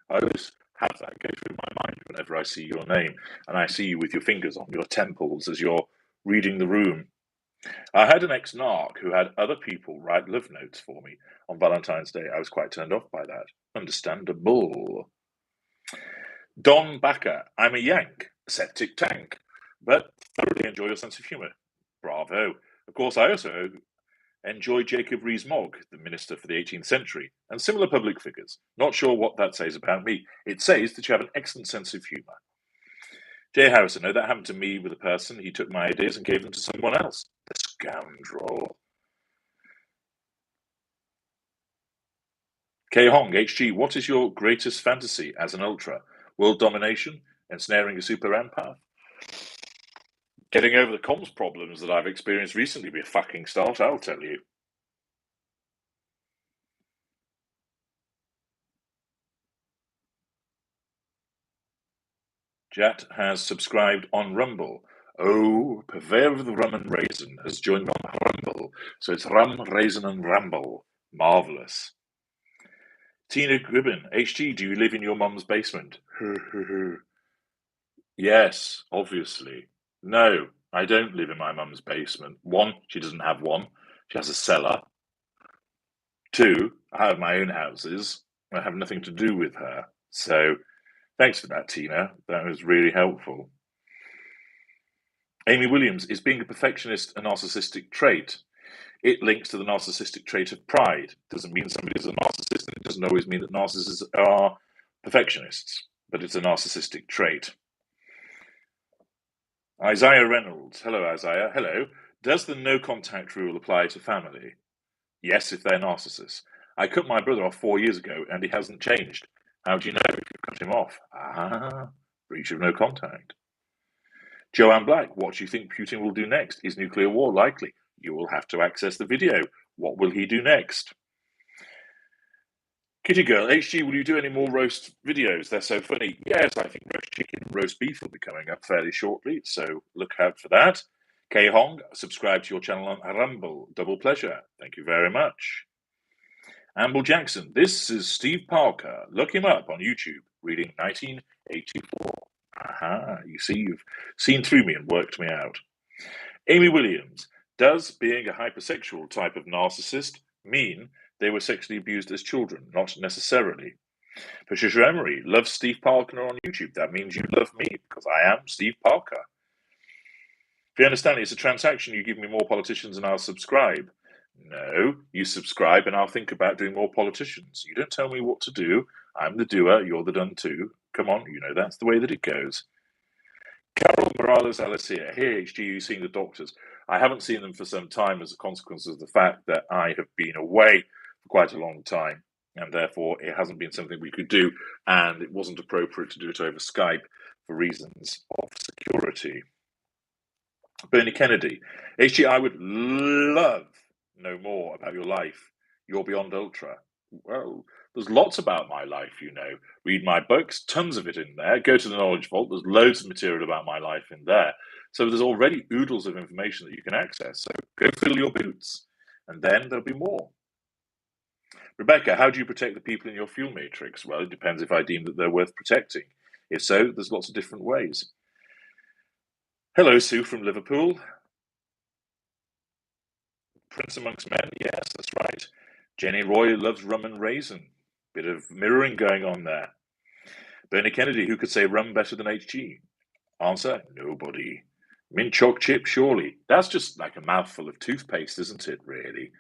always have that go through my mind whenever I see your name, and I see you with your fingers on your temples as you're reading the room. I had an ex-narc who had other people write love notes for me on Valentine's Day. I was quite turned off by that. Understandable. Don Backer, I'm a Yank, a septic tank, but thoroughly enjoy your sense of humour. Bravo. Of course, I also enjoy Jacob Rees-Mogg, the minister for the 18th century, and similar public figures. Not sure what that says about me. It says that you have an excellent sense of humour. Jay Harrison, no, that happened to me with a person. He took my ideas and gave them to someone else. The scoundrel. K Hong, HG, what is your greatest fantasy as an ultra? World domination? Ensnaring a super empath? Getting over the comms problems that I've experienced recently be a fucking start, I'll tell you. Jat has subscribed on Rumble. Oh, purveyor of the rum and raisin has joined on Rumble. So it's rum, raisin, and rumble. Marvellous. Tina Gribben, HG, do you live in your mum's basement? Yes, obviously. No, I don't live in my mum's basement. One, she doesn't have one. She has a cellar. Two, I have my own houses. I have nothing to do with her. So, thanks for that, Tina. That was really helpful. Amy Williams, is being a perfectionist a narcissistic trait? It links to the narcissistic trait of pride. Doesn't mean somebody is a narcissist, and it doesn't always mean that narcissists are perfectionists, but it's a narcissistic trait. Isaiah Reynolds. Hello, Isaiah. Hello. Does the no contact rule apply to family? Yes, if they're narcissists. I cut my brother off 4 years ago, and he hasn't changed. How do you know if you've cut him off? Ah, breach of no contact. Joanne Black, what do you think Putin will do next? Is nuclear war likely? You will have to access the video. What will he do next? Kitty Girl, HG, will you do any more roast videos? They're so funny. Yes, I think roast chicken and roast beef will be coming up fairly shortly, so look out for that. K Hong, subscribe to your channel on Rumble. Double pleasure. Thank you very much. Amble Jackson, this is Steve Parker. Look him up on YouTube, reading 1984. Aha, you see, you've seen through me and worked me out. Amy Williams, does being a hypersexual type of narcissist mean they were sexually abused as children? Not necessarily. Patricia Emery loves Steve Parker on YouTube. That means you love me because I am Steve Parker. If you understand, it's a transaction. You give me more politicians and I'll subscribe. No, you subscribe and I'll think about doing more politicians. You don't tell me what to do. I'm the doer, you're the done too. Come on, you know that's the way that it goes. Carol Morales Alicia, hey HG, you seen the doctors? I haven't seen them for some time as a consequence of the fact that I have been away for quite a long time, and therefore it hasn't been something we could do, and it wasn't appropriate to do it over Skype for reasons of security. Bernie Kennedy, HG, I would love to know more about your life. You're beyond ultra. Well, there's lots about my life, you know. Read my books, tons of it in there. Go to the Knowledge Vault, there's loads of material about my life in there. So there's already oodles of information that you can access. So go fill your boots, and then there'll be more. Rebecca, how do you protect the people in your fuel matrix? Well, it depends if I deem that they're worth protecting. If so, there's lots of different ways. Hello, Sue from Liverpool. Prince Amongst Men, yes, that's right. Jenny Roy loves rum and raisin. Bit of mirroring going on there. Bernie Kennedy, who could say rum better than HG? Answer, nobody. Mint chalk chip, surely. That's just like a mouthful of toothpaste, isn't it, really?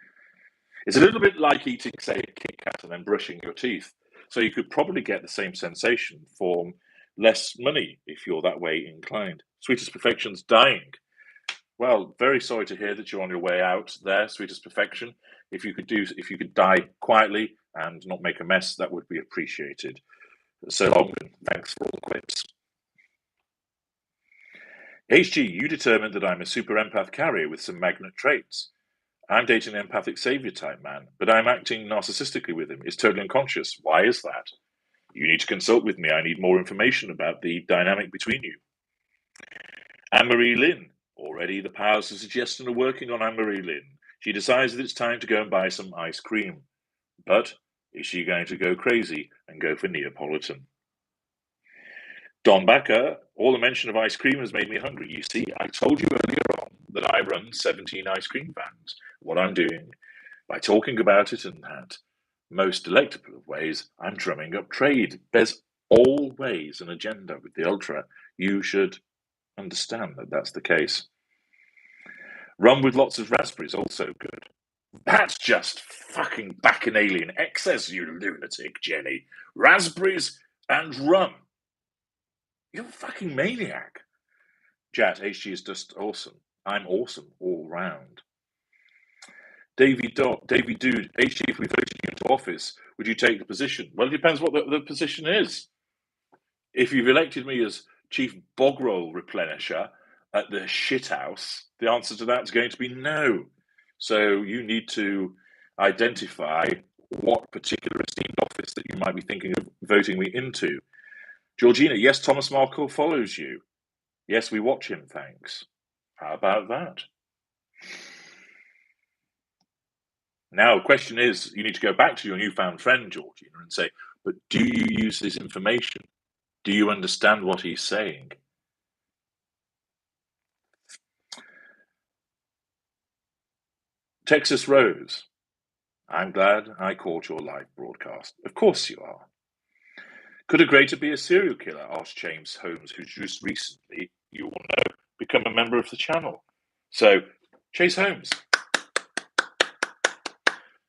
It's a little bit like eating, say, a Kit Kat and then brushing your teeth. So you could probably get the same sensation for less money if you're that way inclined. Sweetest Perfection's dying. Well, very sorry to hear that you're on your way out there, Sweetest Perfection. If you could die quietly and not make a mess, that would be appreciated. So long, and thanks for all the quips. HG, you determined that I'm a super empath carrier with some magnet traits. I'm dating an empathic savior type man, but I'm acting narcissistically with him. He's totally unconscious. Why is that? You need to consult with me. I need more information about the dynamic between you. Anne-Marie Lynn. Already the powers of suggestion are working on Anne-Marie Lynn. She decides that it's time to go and buy some ice cream. But is she going to go crazy and go for Neapolitan? Don Backer, all the mention of ice cream has made me hungry. You see, I told you earlier on that I run 17 ice cream vans. What I'm doing, by talking about it in that most delectable of ways, I'm drumming up trade. There's always an agenda with the Ultra. You should understand that that's the case. Rum with lots of raspberries, also good. That's just fucking bacchanalian excess, you lunatic, Jenny. Raspberries and rum. You're a fucking maniac. Jat, HG is just awesome. I'm awesome all round. Davy Dude, HG, if we voted you into office, would you take the position? Well, it depends what the position is. If you've elected me as chief bog-roll replenisher at the shithouse, the answer to that is going to be no. So you need to identify what particular esteemed office that you might be thinking of voting me into. Georgina, yes, Thomas Markle follows you. Yes, we watch him, thanks. How about that? Now, the question is, you need to go back to your newfound friend, Georgina, and say, but do you use this information? Do you understand what he's saying? Texas Rose, I'm glad I caught your live broadcast. Of course you are. Could a greater be a serial killer? Asked James Holmes, who's just recently, you will know, become a member of the channel. So, Chase Holmes.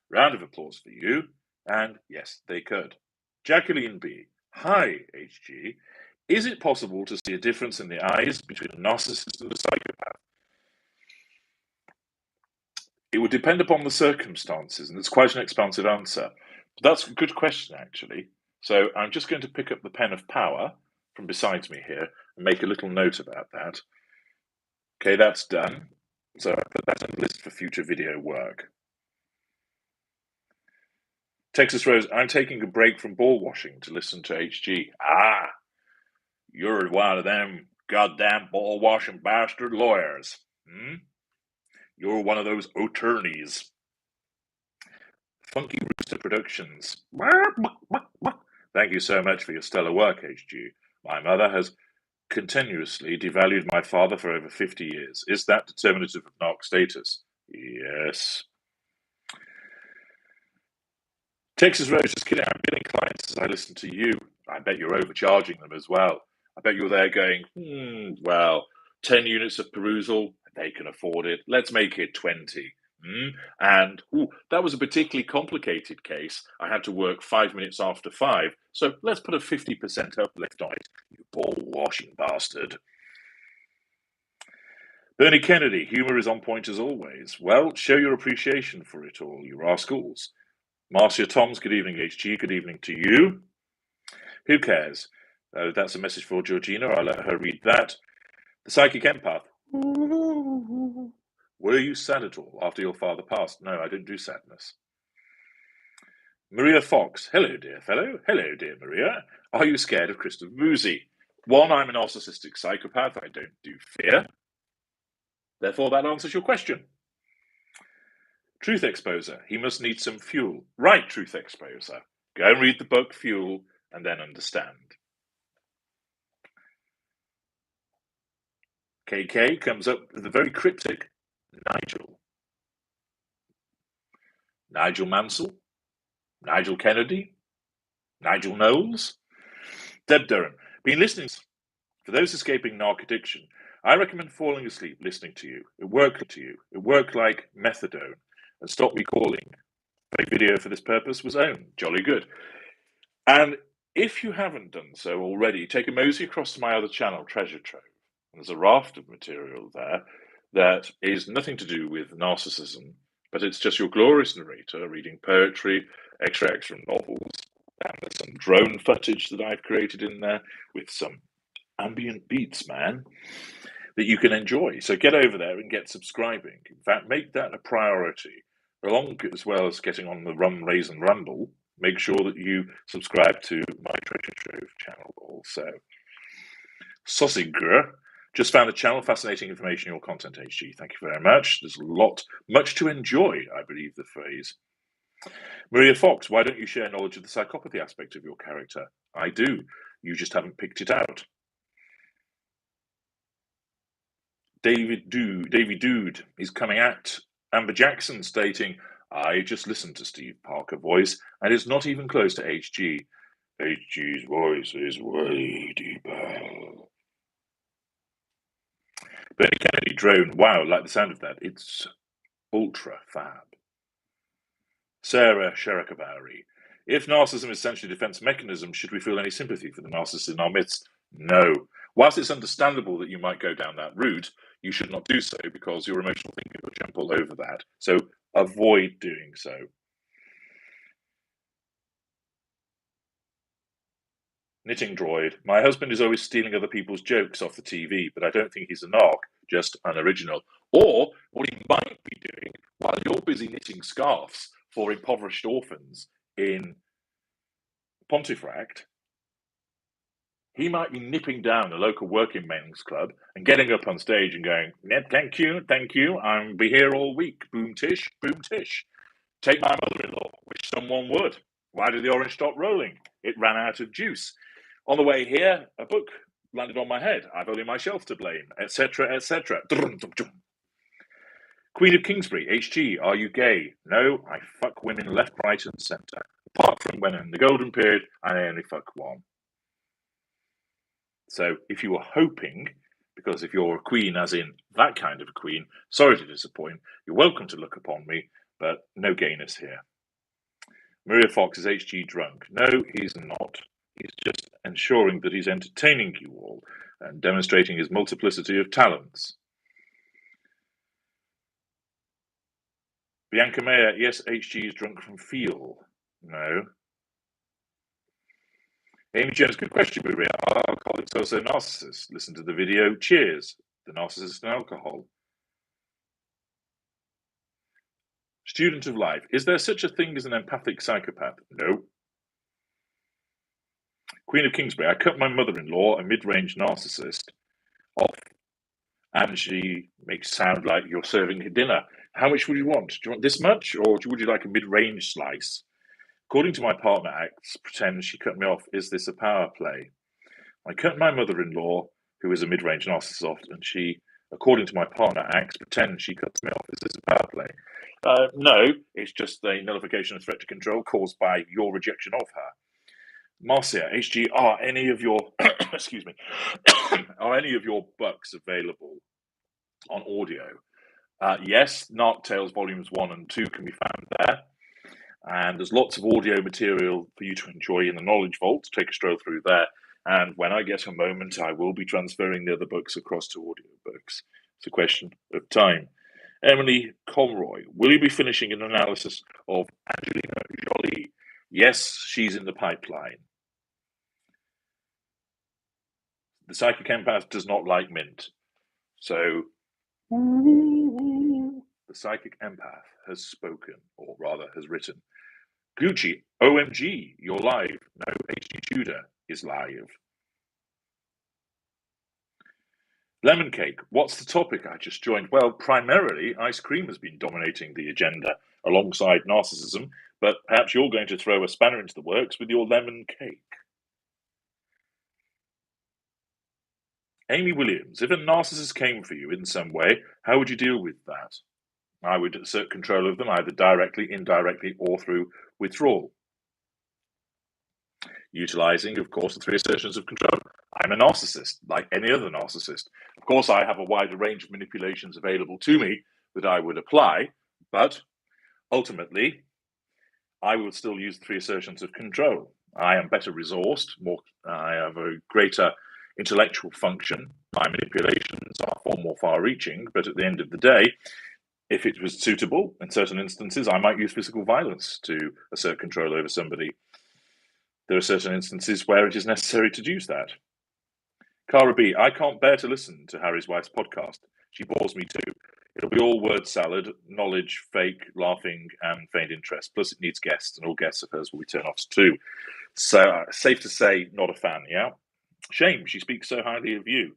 Round of applause for you. And yes, they could. Jacqueline B. Hi, HG. Is it possible to see a difference in the eyes between a narcissist and a psychopath? It would depend upon the circumstances, and it's quite an expansive answer. But that's a good question, actually. So I'm just going to pick up the pen of power from beside me here and make a little note about that. Okay, that's done. So I put that on the list for future video work. Texas Rose, I'm taking a break from ball washing to listen to HG. Ah, you're one of them goddamn ball washing bastard lawyers. You're one of those attorneys. Funky Rooster Productions. Thank you so much for your stellar work, HG. My mother has continuously devalued my father for over 50 years. Is that determinative of narc status? Yes. Texas Rose, just kidding. I'm getting clients as I listen to you. I bet you're overcharging them as well. I bet you're there going, well, 10 units of perusal, they can afford it. Let's make it 20. And that was a particularly complicated case. I had to work 5 minutes after 5, so let's put a 50% uplift on it, you ball-washing bastard. Bernie Kennedy, humour is on point as always. Well, show your appreciation for it all, you rascals. Marcia Toms, good evening, HG, good evening to you. Who cares? That's a message for Georgina, I'll let her read that. The Psychic Empath. Were you sad at all after your father passed? No, I didn't do sadness. Maria Fox. Hello, dear fellow. Hello, dear Maria. Are you scared of Christopher Boozy? One, I'm a narcissistic psychopath. I don't do fear. Therefore, that answers your question. Truth Exposer. He must need some fuel. Right, Truth Exposer. Go and read the book Fuel and then understand. KK comes up with a very cryptic Nigel. Nigel Mansell? Nigel Kennedy? Nigel Knowles? Deb Durham. Been listening. For those escaping narc addiction, I recommend falling asleep listening to you. It worked like methadone. And stop me calling. A video for this purpose was owned. Jolly good. And if you haven't done so already, take a mosey across to my other channel, Treasure Trove. There's a raft of material there that is nothing to do with narcissism, but it's just your glorious narrator reading poetry, extracts from novels, and there's some drone footage that I've created in there with some ambient beats, man, that you can enjoy. So get over there and get subscribing. In fact, make that a priority. Along as well as getting on the Rum, Raisin, Rumble, make sure that you subscribe to my Treasure Trove channel also. Sausiger. Just found the channel. Fascinating information in your content, HG. Thank you very much. There's much to enjoy, I believe the phrase. Maria Fox, why don't you share knowledge of the psychopathy aspect of your character? I do. You just haven't picked it out. Davy Dude is coming at Amber Jackson stating, I just listened to Steve Parker's voice and it's not even close to HG. HG's voice is way deeper. Bernie Kennedy drone. Wow, like the sound of that. It's ultra fab. Sarah Sherakavari. If narcissism is essentially a defense mechanism, should we feel any sympathy for the narcissist in our midst? No. Whilst it's understandable that you might go down that route, you should not do so because your emotional thinking will jump all over that. So avoid doing so. Knitting Droid. My husband is always stealing other people's jokes off the TV, but I don't think he's a narc, just unoriginal. Or what he might be doing while you're busy knitting scarves for impoverished orphans in Pontefract, he might be nipping down a local working men's club and getting up on stage and going, thank you, I'll be here all week, boom tish, take my mother-in-law, which someone would. Why did the orange stop rolling? It ran out of juice. On the way here, a book landed on my head. I've only myself to blame, etc., etc. Queen of Kingsbury, HG, are you gay? No, I fuck women left, right, and centre. Apart from when in the golden period, I only fuck one. So if you were hoping, because if you're a queen, as in that kind of a queen, sorry to disappoint, you're welcome to look upon me, but no gayness here. Maria Fox, is HG drunk? No, he's not. He's just ensuring that he's entertaining you all and demonstrating his multiplicity of talents. Bianca Mayer, yes, HG is drunk from feel. No. Amy Jones, good question, Maria. Are alcoholics also narcissists? Listen to the video. Cheers. The Narcissist and Alcohol. Student of Life. Is there such a thing as an empathic psychopath? No. Queen of Kingsbury. I cut my mother-in-law, a mid-range narcissist, off, and she makes it sound like you're serving her dinner. How much would you want? Do you want this much, or would you like a mid-range slice? According to my partner, acts pretend she cut me off. Is this a power play? I cut my mother-in-law, who is a mid-range narcissist, and she, according to my partner, acts pretend she cuts me off. Is this a power play? No, it's just a nullification of threat to control caused by your rejection of her. Marcia, HG, are any of your excuse me, are any of your books available on audio? Yes, Narc Tales Volumes 1 and 2 can be found there. And there's lots of audio material for you to enjoy in the Knowledge Vault. Take a stroll through there. And when I get a moment, I will be transferring the other books across to audiobooks. It's a question of time. Emily Conroy, will you be finishing an analysis of Angelina Jolie? Yes, she's in the pipeline. The psychic empath does not like mint. So the psychic empath has spoken, or rather has written. Gucci, OMG, you're live. No, HG Tudor is live. Lemon Cake, what's the topic? I just joined. Well, primarily, ice cream has been dominating the agenda alongside narcissism, but perhaps you're going to throw a spanner into the works with your lemon cake. Amy Williams, if a narcissist came for you in some way, how would you deal with that? I would assert control of them either directly, indirectly, or through withdrawal. Utilizing, of course, the 3 assertions of control. I'm a narcissist, like any other narcissist. Of course, I have a wider range of manipulations available to me that I would apply, but ultimately, I would still use the 3 assertions of control. I am better resourced, I have a greater intellectual function. My manipulations are far more far-reaching, but at the end of the day, if it was suitable, in certain instances, I might use physical violence to assert control over somebody. There are certain instances where it is necessary to use that. Cara B, I can't bear to listen to Harry's wife's podcast. She bores me too. It'll be all word salad, knowledge, fake, laughing, and feigned interest. Plus, it needs guests, and all guests of hers will be turn-offs too. So, safe to say, not a fan, yeah? Shame, she speaks so highly of you.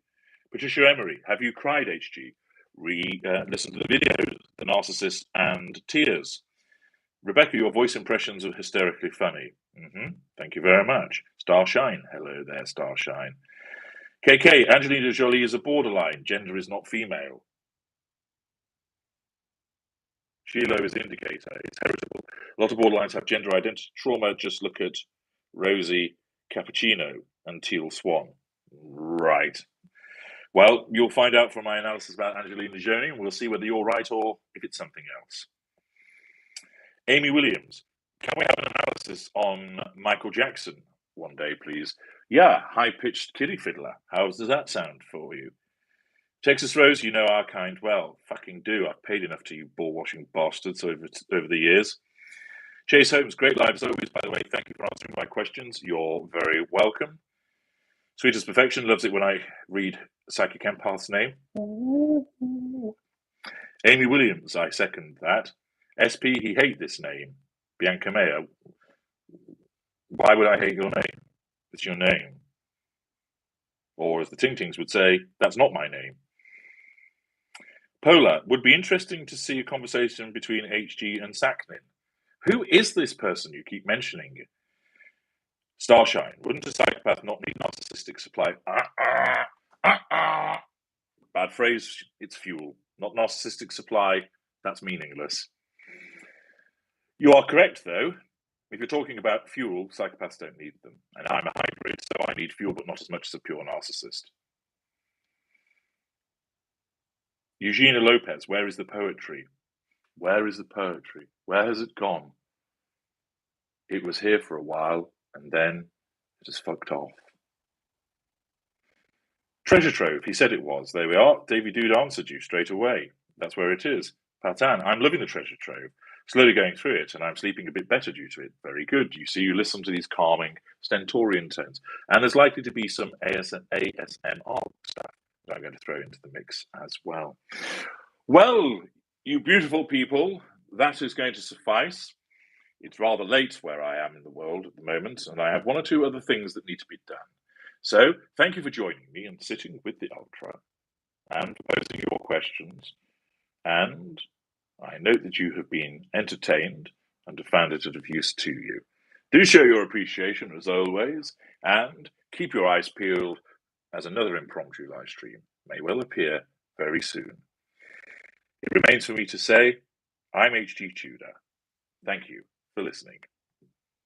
Patricia Emery, have you cried, HG? Listen to the videos, The Narcissist and Tears. Rebecca, your voice impressions are hysterically funny. Thank you very much. Starshine, hello there, Starshine. KK, Angelina Jolie is a borderline. Gender is not female. Sheila is indicator. It's heritable. A lot of borderlines have gender identity trauma. Just look at Rosie Cappuccino and Teal Swan. Right. Well, you'll find out from my analysis about Angelina Jolie, and we'll see whether you're right or if it's something else. Amy Williams, can we have an analysis on Michael Jackson one day, please? Yeah, high-pitched kiddie fiddler. How does that sound for you? Texas Rose, you know our kind well. Fucking do. I've paid enough to you ball-washing bastards over the years. Chase Holmes, great live as always, by the way. Thank you for answering my questions. You're very welcome. Sweet as Perfection loves it when I read Psychic Empath's name. Amy Williams, I second that. SP, he hate this name. Bianca Mayer, why would I hate your name? It's your name. Or as the Ting Tings would say, that's not my name. Pola, would be interesting to see a conversation between HG and Saknin. Who is this person you keep mentioning? Starshine, wouldn't a psychopath not need narcissistic supply? Bad phrase, it's fuel. Not narcissistic supply, that's meaningless. You are correct, though. If you're talking about fuel, psychopaths don't need them. And I'm a hybrid, so I need fuel, but not as much as a pure narcissist. Eugenia Lopez, where is the poetry? Where is the poetry? Where has it gone? It was here for a while, and then it has fucked off. Treasure Trove, he said it was. There we are. Davy Dude answered you straight away. That's where it is. Patan, I'm loving the Treasure Trove. Slowly going through it, and I'm sleeping a bit better due to it. Very good. You see, you listen to these calming, stentorian tones. And there's likely to be some ASMR stuff that I'm going to throw into the mix as well. Well, you beautiful people, that is going to suffice. It's rather late where I am in the world at the moment, and I have 1 or 2 other things that need to be done. So, thank you for joining me and sitting with the Ultra and posing your questions. And I note that you have been entertained and have found it of use to you. Do show your appreciation as always, and keep your eyes peeled as another impromptu live stream may well appear very soon. It remains for me to say, I'm HG Tudor. Thank you for listening.